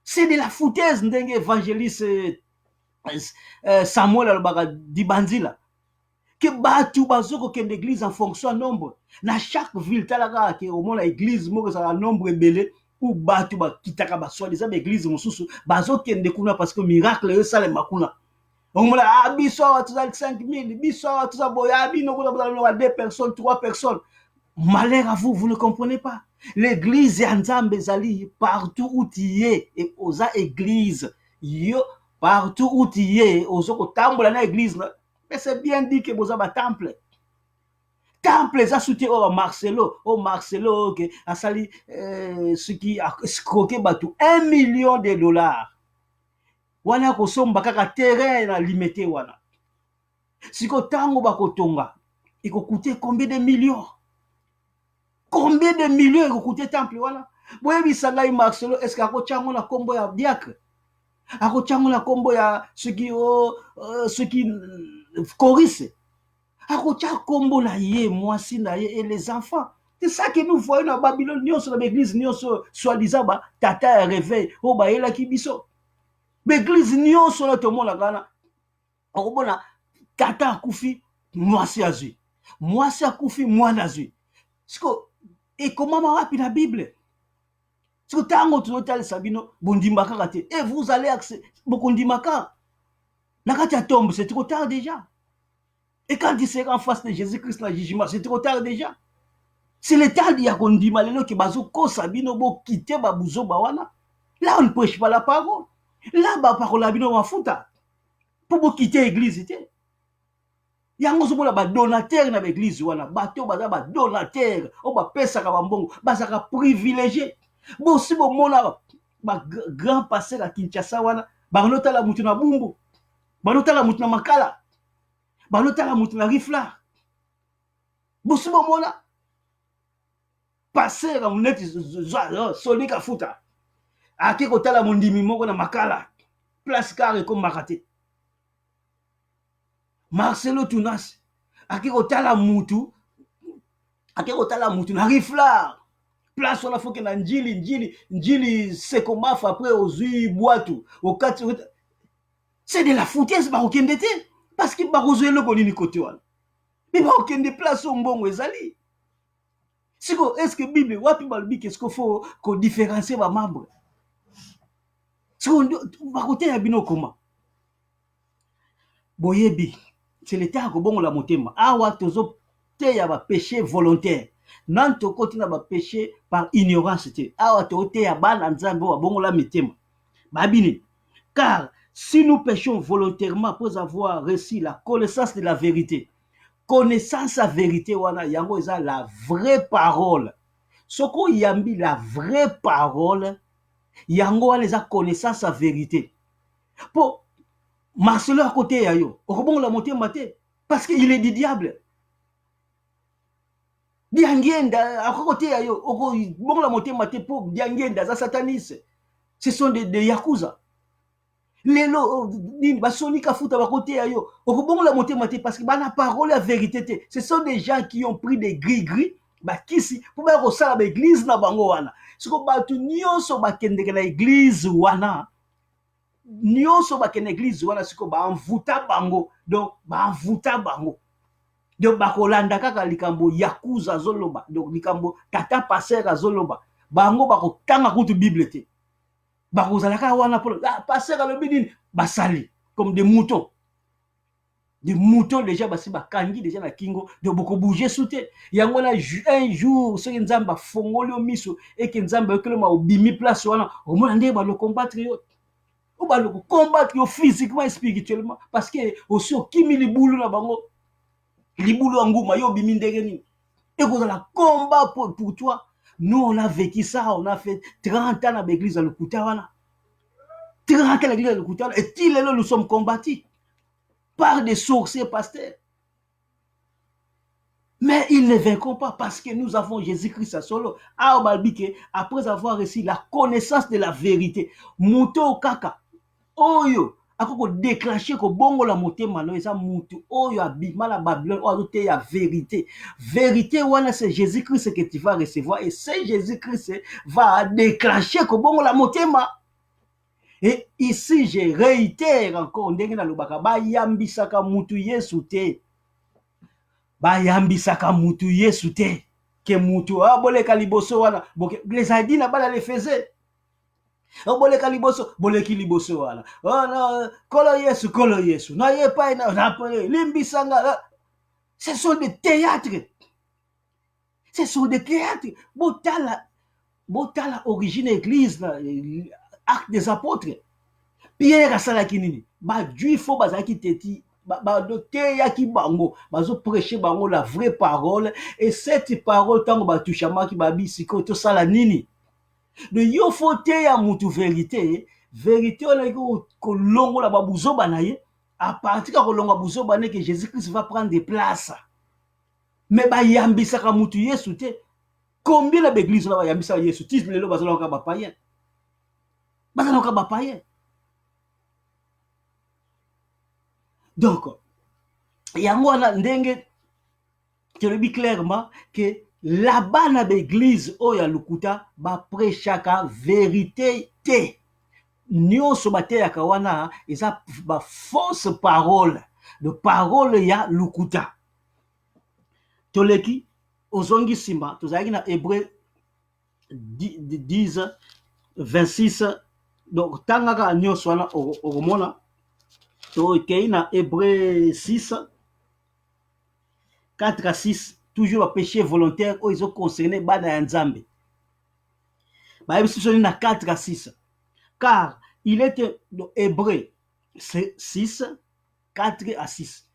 S1: C'est de la foutaise ndenge évangéliste Samuel alobaka dibanzila. Que batu bazoko kende église en fonction de nombre. Na chaque ville talaka ke au moins la église moko za nombre belé ou batu ba kitaka ba soi disant église mosusu bazoko kende kuna parce que miracle yo sale makuna. On m'a ah biso tu as 5 000, biso tu as boya bino kuna 2 personnes, 3 personnes. Malheur à vous, vous ne comprenez pas. L'église ya Nzambe zali partout où tu es et oza église yo partout où tu es ozoko tambola na église. Mais c'est bien dit que vous avez un temple. Temple, ça soutient au Marcelo, que a sali ce qui a escroqué bateau $1 million. Wana ko somba kaka terrain na limité wana. Siko tango bakotonga, il ko coûter combien de millions? Combien de millions il ko coûter temple wana? Boye bisangai Marcelo, est-ce qu'ako chango na kombo ya diacre? Ako chango na kombo ya ce qui choriste. Akocha kombo na ye, mwasi na ye et les enfants. C'est ça que nous voyons dans Babylone, nous sommes dans l'église, nous sommes soi-disant tata réveil, oh ba yela kibiso. L'église nous sommes là tout le monde là gana. Okobona tata akufi, mwasi azui. Mwasi akufi, mwana azui. Siko et comment ma wapi na Bible? Siko tango tunotali sabino bondimaka kate. Et vous allez accès bokondimaka. Nakati ya tombe, c'est trop tard déjà. Et quand il sera en face de Jésus-Christ dans le jugement, c'est trop tard déjà. C'est le temps d'y akondima lelo ke bazo ko sabino bo quitter babuzo bawana. Là on ne prêche pas la parole. Là ba parole la bino wafuta. Pour bo quitter l'église était. Yango zo la ba donateur na l'église wana, bato baza ba donateur, o ba pesa ka bambongo, bazaka privilégié. Bo si bo mona ba grand pasteur à Kinshasa wana, ba nota la mutu na bumbu. Ba nota la mutu na makala. Balotala mutu na rifla. Bosubo mona. Passer à muneti soli ka futa. Ake kotala mondimi moko na makala. Place carré comme makate. Marcelo Tunas. Ake kotala mutu. Ake kotala mutu na rifla. Place on a foke na njili sekomafa après ozui boatu. Okati. C'est de la foutaise ba okendete. Parce que barozo eloko nini côté wana. Mais ba okende place ombongo ezali. Siko est-ce que Bible wapi balbi qu'est-ce qu'il faut qu'on différencie ba membre? Siko ba côté ya bino comment? Boyebi, c'est l'état ko bongo la motema. Awa tozo te ya ba péché volontaire. Nan to côté na ba péché par ignorance te. Awa to te ya bana nzambe wa bongo la mitema. Babini. Car si nous péchons volontairement après avoir reçu la connaissance de la vérité, connaissance la vérité, wana yango eza la vraie parole. Soko yambi la vraie parole, yango wana eza connaissance la vérité. Pour Marcelo à côté yayo, okobongo la moté maté, parce qu'il est du diable. Diangenda à côté yayo, okobongo la moté maté pour diangenda za sataniste. Ce sont des yakuza. Lelo nini basoni kafuta ba côté ayo okobongo la moté maté parce que bana parole la vérité. Ce sont des gens qui ont pris des gris ba kisi pour ba ko sala ba église na bango wana. Siko batu nyonso ba kende na église wana. Nyonso ba kende église wana siko ba envuta bango. Donc ba envuta bango. donc bakolanda kaka likambo yakuza zoloba, donc likambo tata passer azoloba, bango bakotanga kutu bible te, bakozala kaka wana pour passer alobi nini basali comme des moutons déjà basi bakangi déjà na kingo, donc boko bouger soute yango na un jour soki nzamba fongoli o miso et que nzamba yokelema obimi place wana omona ndenge ba le combattre yo ou ba le combattre yo physiquement et spirituellement, parce que aussi okimi libulu na bango, libulu anguma yo bimi ndenge nini, et que la combat pour toi. Nous on a vécu ça, on a fait 30 ans à l'église à Lokuta wana, 30 ans à l'église à Lokuta, et il est là nous sommes combattus par des sorciers pasteurs. Mais ils ne vaincront pas parce que nous avons Jésus-Christ à solo. Après avoir reçu la connaissance de la vérité, Muto Kaka, Oyo, ako déclencher ko bongo la motema no eza mutu oyo abima la Babylone oyo te ya vérité. Vérité wana c'est Jésus-Christ que tu vas recevoir, et c'est Jésus-Christ va déclencher ko bongo la motema. Et ici je réitère encore ndenge na lobaka ba yambisaka mutu Yesu te. Ba yambisaka mutu Yesu te. Que mutu boleka liboso wana les adis na bala le faisait. Boleka liboso boleki liboso wana. Oh non, kolo Yesu. Na ye pa na limbisanga. Ce sont des théâtres. Ce sont des théâtres. Botala origine église na acte des apôtres. Pierre asalaki nini? Ba juifo bazaki teti ba doté yaki bango bazo prêcher bango la vraie parole, et cette parole tango ba touchama ki babi siko to sala nini? De yo faut ya mutu vérité on a ko longo la babuzo banaye à partir ka ko longo babuzo bané que Jésus-Christ va prendre des places. Mais ba yambisa ka mutu Yesu te. Combien la église là ba yambisa Yesu tisme lelo bazalo ka ba païen. Bazalo ka ba païen. Donc yango na ndenge tu le dis clairement que là-bas na l'église oya Lukuta ba prêchaka vérité te. Nyonso bateyaka wana eza ba fausse parole, de parole ya Lukuta. Toleki ozongi sima tozalaki na Hébreu 10 26, donc tangaka nyonso wana okomona tokei na Hébreu 6 4 à 6, toujours le péché volontaire où ils ont concerné bana ya Nzambe. Ba ebisoni na 4 à 6. Car il était dans Hébreu 6 4 à 6.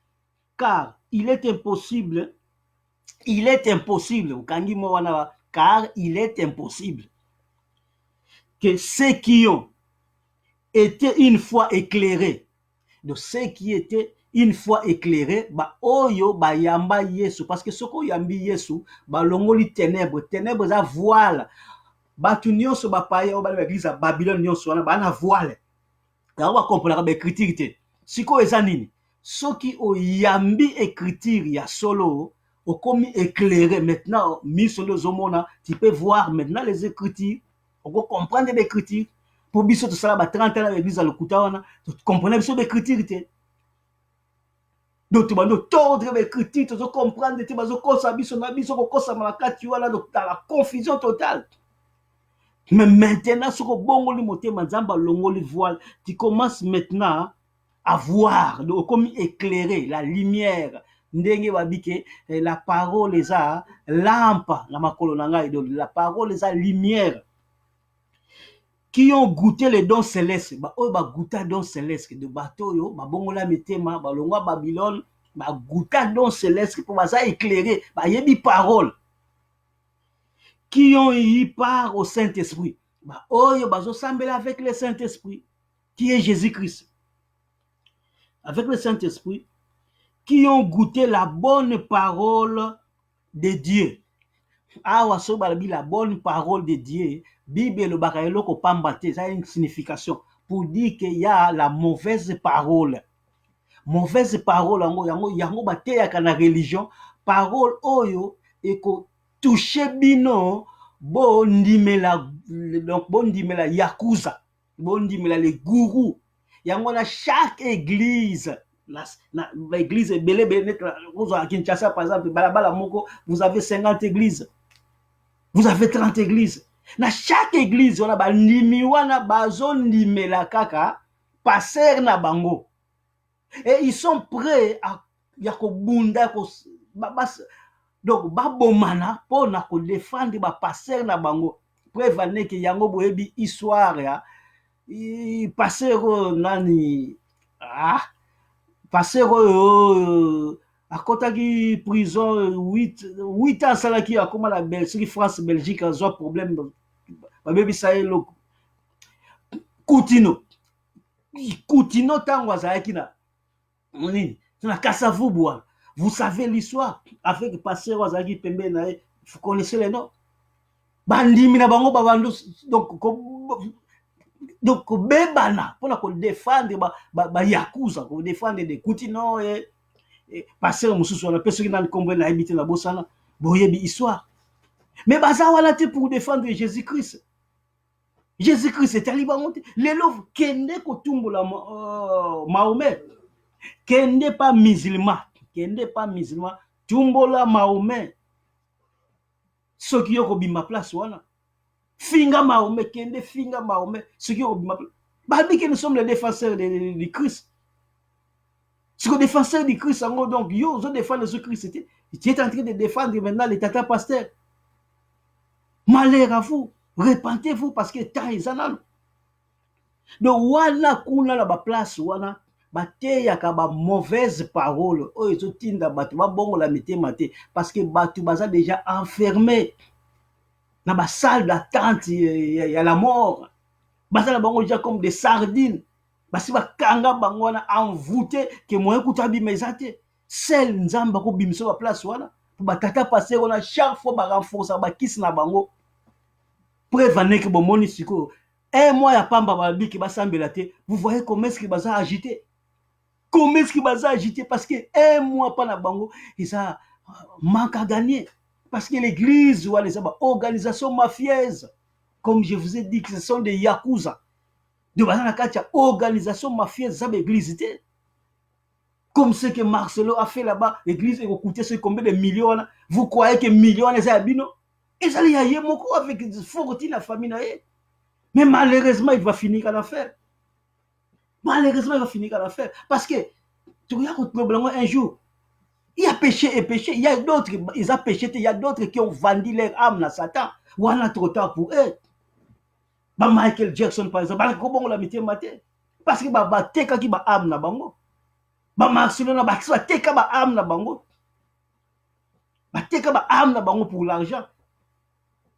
S1: Car il est impossible car il est impossible que ceux qui ont été une fois éclairés, de ceux qui étaient une fois éclairés, ba oyo ba yamba Yesu, parce que soko yambi Yesu ba longoli ténèbres za voile, ba tu nyonso ba paye o ba l'église à Babylone nyonso wana ba na voile. Ka ba comprendre ba écriture te. Siko eza nini? Soki o yambi écriture ya solo o komi éclairé maintenant misolo zomona, tu peux voir maintenant les écritures, on peut comprendre l'écriture. Pour biso to sala ba 30 ans à l'église à Lokuta wana, tu comprenais biso l'écriture te. Donc tu vas nous tordre l'écriture, tu vas comprendre, tu vas kosa biso na biso ko kosa malakati wana, donc dans la confusion totale. Mais maintenant ce que bongoli motema nzamba longoli voile, tu commences maintenant à voir, donc comme éclairer la lumière. Ndenge babike la parole eza lampe na makolo na ngai, donc la parole eza lumière. Qui ont goûté les dons célestes, ba oyo ba goûta dons célestes de bateau yo ba bongola metema ba longwa Babylone ba goûta dons célestes pour baza éclairer ba yebi parole. Qui ont eu part au Saint-Esprit, ba oyo bazo sambela avec le Saint-Esprit qui est Jésus-Christ, avec le Saint-Esprit, qui ont goûté la bonne parole de Dieu. Awa so balabi la bonne parole de Dieu, Bible le bakaelo ko pambate, ça a une signification pour dire qu'il y a la mauvaise parole. Mauvaise parole yango bateyaka na religion, parole oyo eko toucher bino bondimela, donc yakuza, bondimela les gourous. Yango na chaque église l'église est belé belé à Kinshasa par exemple balabala moko vous avez 50 églises, vous avez 30 églises. Na chaque église on a ba ndimi wana bazo ndimela kaka passer na bango et ils sont prêts à yako bunda ko donc babomana pona ko défendre ba passer na bango preuve que yango boyebi histoire ya passer nani passer akotaki prison 8 ans salaki akoma la Belgique France Belgique a problème babebi ça le Coutinho tango azalaki na nini na Kasavubu. Vous savez l'histoire avec passer azalaki pembe na vous connaissez les noms bandimi na bango babando donc bebana pona ko défendre ba yakuza ko défendre des Coutinho et passer mususu na peso ki na kombe na habiter na bosana boyebi histoire mais baza wala te pour défendre Jésus-Christ. Jésus-Christ est allé monter les louvres kende ko tumbola Mahomet kende pas musulman tumbola Mahomet soki yoko bima place wana finga Mahomet kende finga Mahomet soki yoko bima place babi que nous sommes les défenseurs de Christ. Ce que défenseur du Christ donc yo zo défendre ce Christ tu es en train de défendre maintenant les tata pasteurs. Malheur à vous, repentez-vous parce que temps est anal. Donc wana kuna la ba place wana bateya ka ba mauvaise parole oyo zotinda batu ba bongo la mitema te parce que batu baza déjà enfermé na ba salle d'attente ya la mort baza la bango déjà comme des sardines basi bakanga bango wana envoûté que moyen kutabi mezate seul nzamba ko bimso ba place wana ba tata passer wana chaque fois ba renforcer ba kiss na bango preuve que bon moni siko un mois ya pamba ba biki ba sambela te. Vous voyez comment est-ce qu'il baza agité, comment est-ce qu'il baza agité parce que un mois pas na bango et ça manque à gagner parce que l'église ou les organisations mafieuses comme je vous ai dit que ce sont des yakuza de bazana katia organisation mafieuse ça l'église comme ce que Marcelo a fait là-bas. L'église est coûté ce combien de millions. Vous croyez que millions les abino et ça y a moko avec fortune la famille na ye. Mais malheureusement il va finir à l'affaire. Malheureusement il va finir à l'affaire parce que tu regardes probablement un jour il y a péché et péché, il y a d'autres ils ont péché, il y a d'autres qui ont vendu leur âme à Satan. Ou on a trop tard pour eux. Ba Michael Jackson par exemple, ba ko bongo la mité maté parce que ba teka ki ba âme na bango. Ba Marcelo na ba teka ba âme na bango. Ba teka ba âme na bango pour l'argent.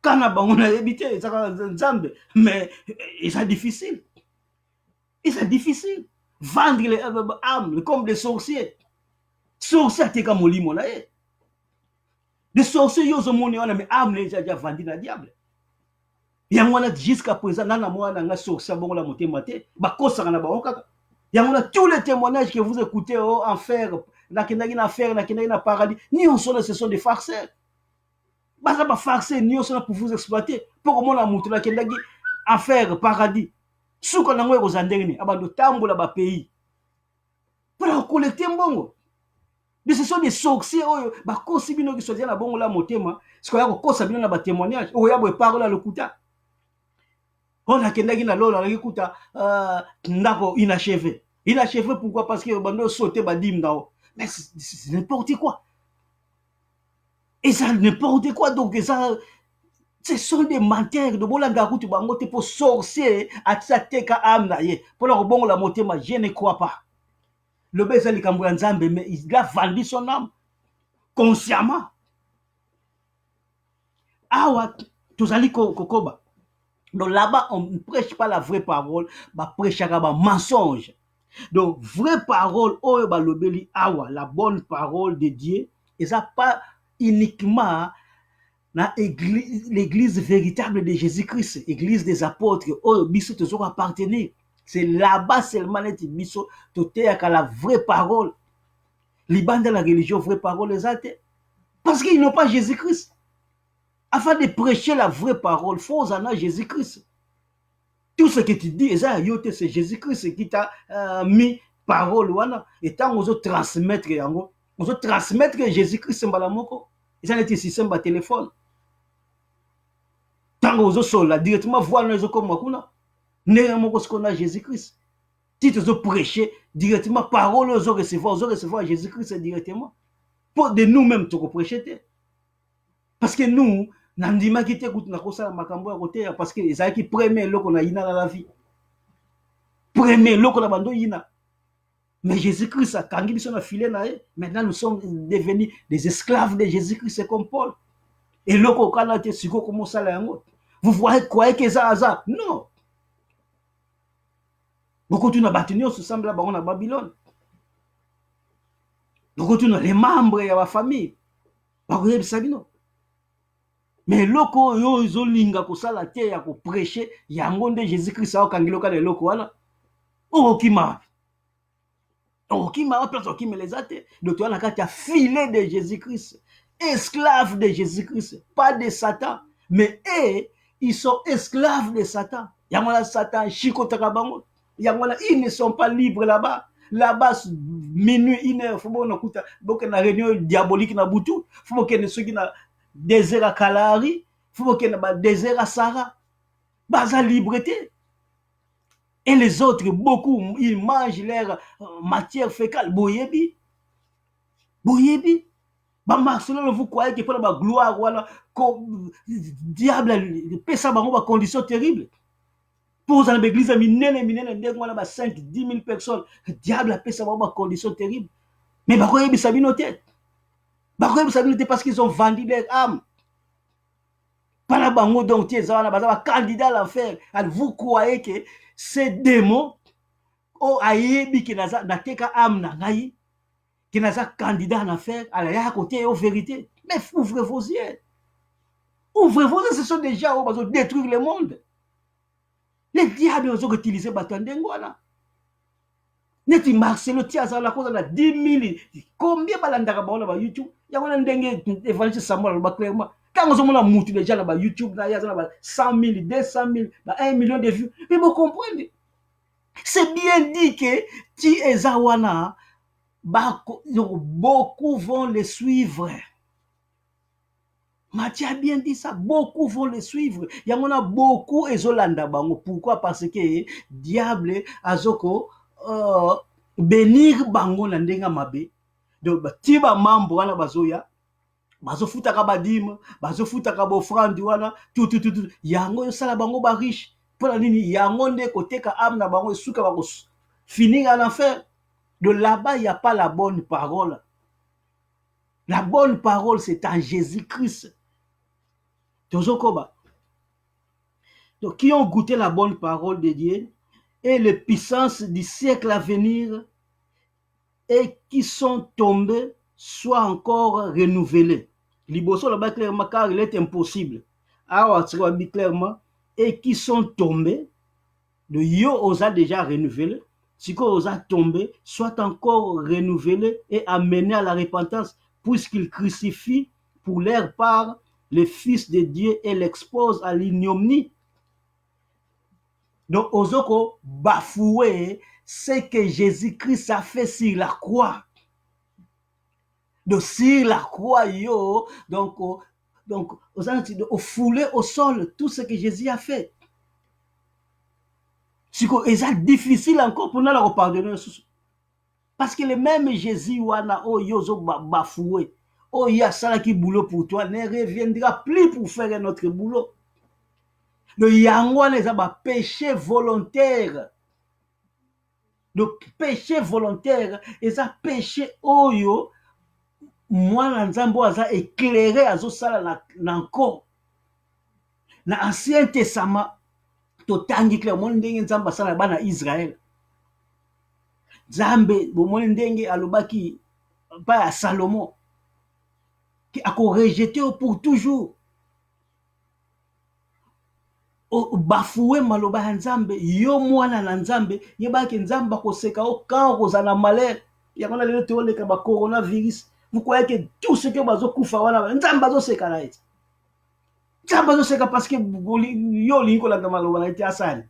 S1: Quand na bango na habité ça nzambe mais c'est difficile. Et c'est difficile vendre les âmes comme des sorciers. Sorcier teka molimo na ye. Des sorciers yo zo moni wana mais âme les déjà vendu na diable. Yangwana jusqu'à présent nana mwana nga sorcier bongo la motema te ba kosaka na bango kaka. Yangwana tous les témoignages que vous écoutez au enfer na kendaki na enfer na kendaki na paradis ni on sonne ce sont des farceurs. Baza ba farceurs ni on sonne pour vous exploiter pour comment la mutu na kendaki enfer paradis. Suka na ngwe ko zandengini abando tambola ba pays. Pour collecter mbongo. Mais ce sont des sorciers oyo ba kosibino ki sodia na bongo la motema ce ko ya ko kosabino na ba témoignage oyo ya bo parole le kuta. On a kendaki na lolo la kuta ndako inachevé. Inachevé pourquoi? Parce que bando sauter ba dim nao. Mais c'est n'importe quoi. Et ça n'importe quoi donc ça ce sont des menteurs de bolanga kutu bango te pour sorcier à sa teka amna ye. Pour la bongo la motema je ne crois pas. Le Bézali Kambouya Nzambe, mais il a vendu son âme consciemment. Awa, tous allez kokoba. Donc là-bas, on ne prêche pas la vraie parole, on prêche un mensonge. Donc, vraie parole, oh, le awa, la bonne parole de Dieu, et ça pas uniquement l'église véritable de Jésus-Christ, l'église des apôtres, oh, biso toujours appartenir. C'est là-bas seulement les biso toté à la vraie parole. Liban de la religion, vraie parole les athées. Parce qu'ils n'ont pas Jésus-Christ. Afin de prêcher la vraie parole, il faut en avoir Jésus-Christ. Tout ce que tu dis, c'est Jésus-Christ qui t'a mis parole wana et tant ozo transmettre yango ozo transmettre Jésus-Christ mbala moko eza neti système ba téléphone tant ozo sola directement voir na ezokoma kuna ndenge moko siko na Jésus-Christ si tu ozo prêcher directement parole ozo recevoir Jésus-Christ directement pour de nous-mêmes tu prêcher parce que nous nandimaki te kutu na kosala makambo ya koteya parce que ezalaki premier eloko na yina na la vie premier eloko na bando yina. Mais Jésus-Christ a kangi biso na filet na ye. Maintenant nous sommes devenus des esclaves de Jésus-Christ comme Paul. Et loko kana te siko komo sala yango. Vous voyez croyez que ça hasard? Non. Beaucoup tu na batuni se semble là na Babylone. Beaucoup tu na les membres ya ba famille. Ba ko yebisa bino. Mais loko yo zo linga ko sala te ya ko prêcher yango nde Jésus-Christ a kangi loka de loko wana. Oh kima. Oh, qui m'a appelé, qui me les a été. Donc, tu as la filet de Jésus-Christ, esclaves de Jésus-Christ, pas de Satan, mais eux, ils sont esclaves de Satan. Yamala Satan, Chico Tarabango, Yamala, ils ne sont pas libres là-bas. Là-bas, minuit, 1h, il faut que la réunion diabolique na Boutou, il faut que ceux qui na désert à Kalahari, il faut que na désert à Sarah, basa liberté. Et les autres, beaucoup, ils mangent leur matière fécale. Boyebi. Boyebi. Bah, Marcelo, vous croyez qu'il faut la gloire, voilà, diable, paie ça, bah, conditions terribles. Pour l'église, minene, 5, 10 000 personnes. Diable, paie ça, bah, conditions terribles. Mais bah, quoi, ça noté. Bah, quoi, ça noté parce qu'ils ont vendu leur âme. Pas la bango, donc, tu es un candidat à l'enfer. Vous croyez que ces démons, oh ayebi ki naza nateka am na ngai ki naza candidat en affaire à la côté aux vérités. Mais ouvrez vos yeux. Ouvrez vos yeux, ce sont des gens qui vont détruire le monde. Les diables ont utilisé Batandengwana. Neti Marcelo Tiaza la cause de 10 000. Combien balandaka baona ba YouTube? Yangona ndenge évangile Samuel ba clairement. Quand on a moutu déjà là ba YouTube na yaza na 100 000, 200 000, 1 million de vues. Mais vous comprenez? C'est bien dit que ti ezawana beaucoup vont les suivre. Matthieu a bien dit ça, beaucoup vont les suivre. Il y en a beaucoup ezolanda bango. Pourquoi? Parce que diable azoko bénir bango na ndenga mabe. Donc ti ba mambo wana bazoya bazofutaka badime, bazofutaka bofrandi wana tout yango yosala bango ba riche. Pour la nini yango nde koteka âme na bango esuka ba finir en enfer. De là-bas, il n'y a pas la bonne parole. La bonne parole, c'est en Jésus-Christ. Donc, qui ont goûté la bonne parole de Dieu et les puissances du siècle à venir et qui sont tombés soient encore renouvelés. Liboso là-bas clairement, car il est impossible. Alors, clairement, et qui sont tombés, de yo osa déjà renouvelé, si qu'on osa tombé, soit encore renouvelé et amené à la repentance, puisqu'il crucifie pour leur part le Fils de Dieu et l'expose à l'ignominie. Donc, ozoko bafoué ce que Jésus-Christ a fait sur la croix. Donc, sur la croix, yo, donc, au foulé au sol tout ce que Jésus a fait. C'est difficile encore pour nous de pardonner. Parce que le même Jésus, oh yozo bafoué, oh ya ça qui boulot pour toi, ne reviendra plus pour faire notre boulot. Le yango les a péché volontaire. Le péché volontaire, ils a péché oh yo, moi l'anzambo a éclairé à zo sala n'encore. Dans l'Ancien Testament, totangi clairement ndenge nzamba sala bana Israël. Nzambe bomoni ndenge alobaki pa ya Salomon qui a rejeté pour toujours. O bafoué maloba ya Nzambe yo mwana na Nzambe yebaki Nzamba koseka o quand kozana malheur yakona lelo te oleka ba coronavirus. Vous croyez que tout ce que bazo kufa wana Nzamba bazo seka na eti. Nzamba bazo seka parce que yo linko la maloba na eti asali.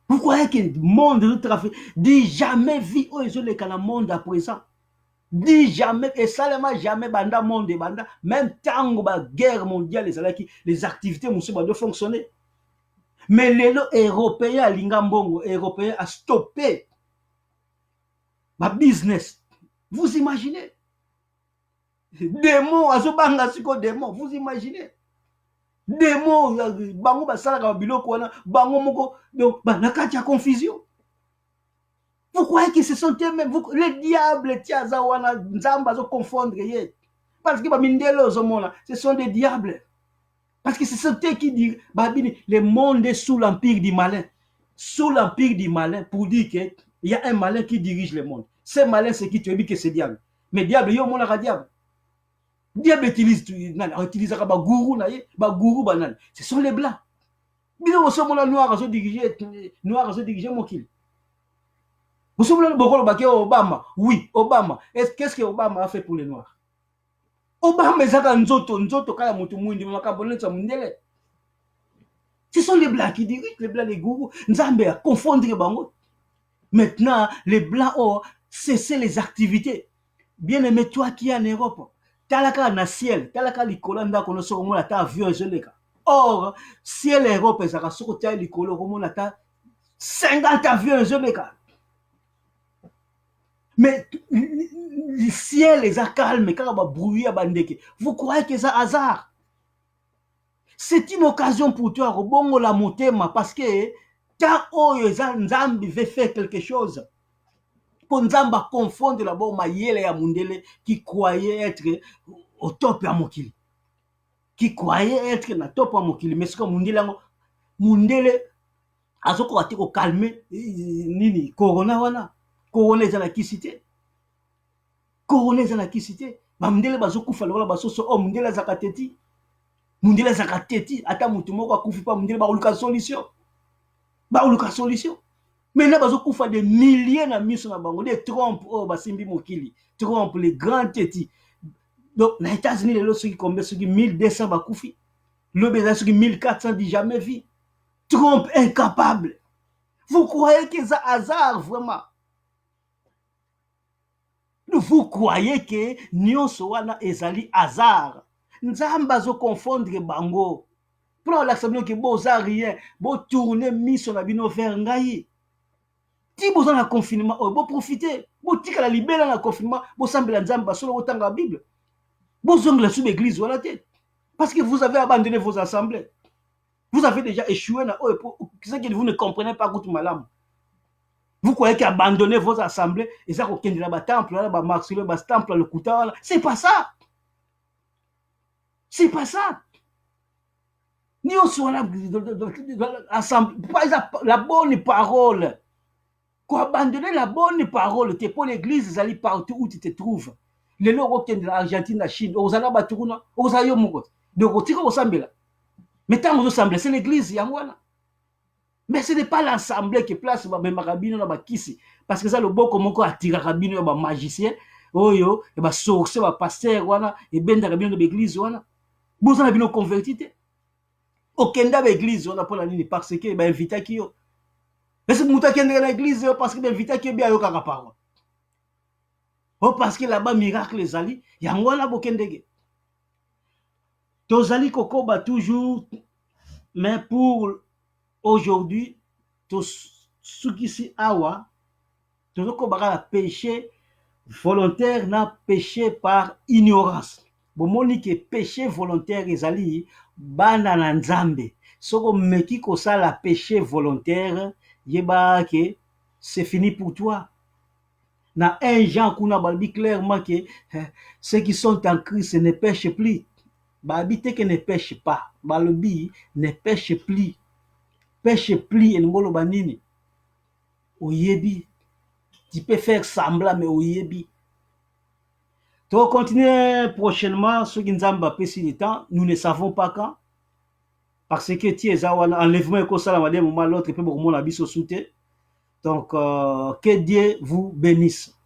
S1: Vous croyez que le monde de trafic, dit jamais vu où ils ont le monde à présent. Dit jamais, et seulement jamais, banda monde, banda, même tant que la guerre mondiale, les activités doivent fonctionner. Mais les Européens, l'ingambongo, Européens a stoppé ma business. Vous imaginez? Démon, azobanga siko démon, vous imaginez? Démon, bango basalaka biloko wana, bango moko, donc nakati ya confusion. Vous croyez que ce sont eux-mêmes, les diables, tiazawana, nzamba zo confondre ye. Parce que mindelo zomona, ce sont des diables. Parce que c'est ce qui dit, le monde est sous l'empire du malin. Sous l'empire du malin, pour dire qu'il y a un malin qui dirige le monde. Ce malin, c'est qui tu dis que c'est diable. Mais diable, il y a un diable. Diable utilise gourou, banane. Ce sont les blancs. Bino osomo la noir à se diriger mon kill. Vous savez Obama. Oui, Obama. Qu'est-ce que Obama a fait pour les noirs? Obama ezaka nzoto kaya mutu mwindi makabonetsa mundele. Ce sont les blancs qui dirigent, les blancs, les gourous. Nzambe a confondre bango. Maintenant, les blancs ont cessé les activités. Bien aimé, toi qui es en Europe, talaka na ciel, talaka likolanda kono soko mona ta avion ezoleka. Or, ciel Europe ezaka soko ta likolo komona ta 50 avions ezoleka. Mais le ciel est calme, car il brouillé à bandeke. Vous croyez que c'est hasard? C'est une occasion pour toi, rebongo la motema, parce que quand Nzambi veut faire quelque chose, pour Nzamba confondre d'abord Mayele et Mundele qui croyait être au top à Mokili. Qui croyait être au top à Mokili. Mais ce que Mundele a ce calmer nini corona wana. Corona est la kisité. Corona est la kisité. Mundele bazo kufa lola baso so Mundele zakateti. Mundele zakateti ata mutu moko akufi pa Mundele ba uluka solution. Ba uluka solution. Maintenant, bazo kufa des milliers na miso na bango, des Trump oh basimbi mokili. Trump les grands tétis. Donc les États-Unis les lots qui combien ceux qui 1200 bakufi. Le béza ceux qui 1400 dit jamais vu. Trump incapable. Vous croyez que c'est hasard vraiment? Vous croyez que nyonso wana ezali hasard? Nzamba zo confondre bango. Pour l'accepter que boza rien, bo tourner miso na bino vers ngai. Si vous avez un confinement, vous profitez. Vous tika la libérer dans le confinement, vous semblez nzamba solo autant la Bible. Vous onglez sous l'église ou la tête. Parce que vous avez abandonné vos assemblées. Vous avez déjà échoué. C'est que vous ne comprenez pas tout malam. Vous croyez qu'abandonner vos assemblées, et ça, vous avez un temple, un temple, le couteau. C'est pas ça. C'est pas ça. Ni on soit la bonne parole. Pour abandonner la bonne parole, tu es pour l'église, allez partout où tu te trouves. Les locaux de l'Argentine, la Chine, aux Alaba Touruna, aux Ayomugot, de Rotiko au Sambela. Mais tant que vous c'est l'église, Yamwana. Mais ce n'est pas l'assemblée qui place ma marabino na bakisi. Parce que ça, le beau comme encore attire rabino, ma magicien, oh yo, et ma source, ma pasteur, wana, et ben de rabino de l'église, wana. Vous en avez nos convertis. Aucun d'ab église, on a pas la ligne parce que, ben, invité qui yo. Mais c'est pour qui est dans l'église parce que l'invité qui est bien au parole. Oh parce que là-bas miracle les ali, yangwana bokendege. Tozali kokoba toujours, mais pour aujourd'hui, tous ceux qui sont awa, tozokoba la péché volontaire na péché par ignorance. Bomoni que péché volontaire ezali bana na nzambe. Soko meki ko ça la péché volontaire yeba que c'est fini pour toi. Dans 1 Jean, kuna balbi clairement que ceux qui sont en Christ ne pêchent plus. Babité que ne pêche pas. Balbi ne pêche plus. Pêche plus et ngolo banini. Oyebi. Tu peux faire semblant mais oyebi. Tu vas continuer prochainement ce qui nous a passé le temps. Nous ne savons pas quand. Parce que tu es enlèvement et ça la moment l'autre peut beaucoup mon habit au soutien. Donc que Dieu vous bénisse.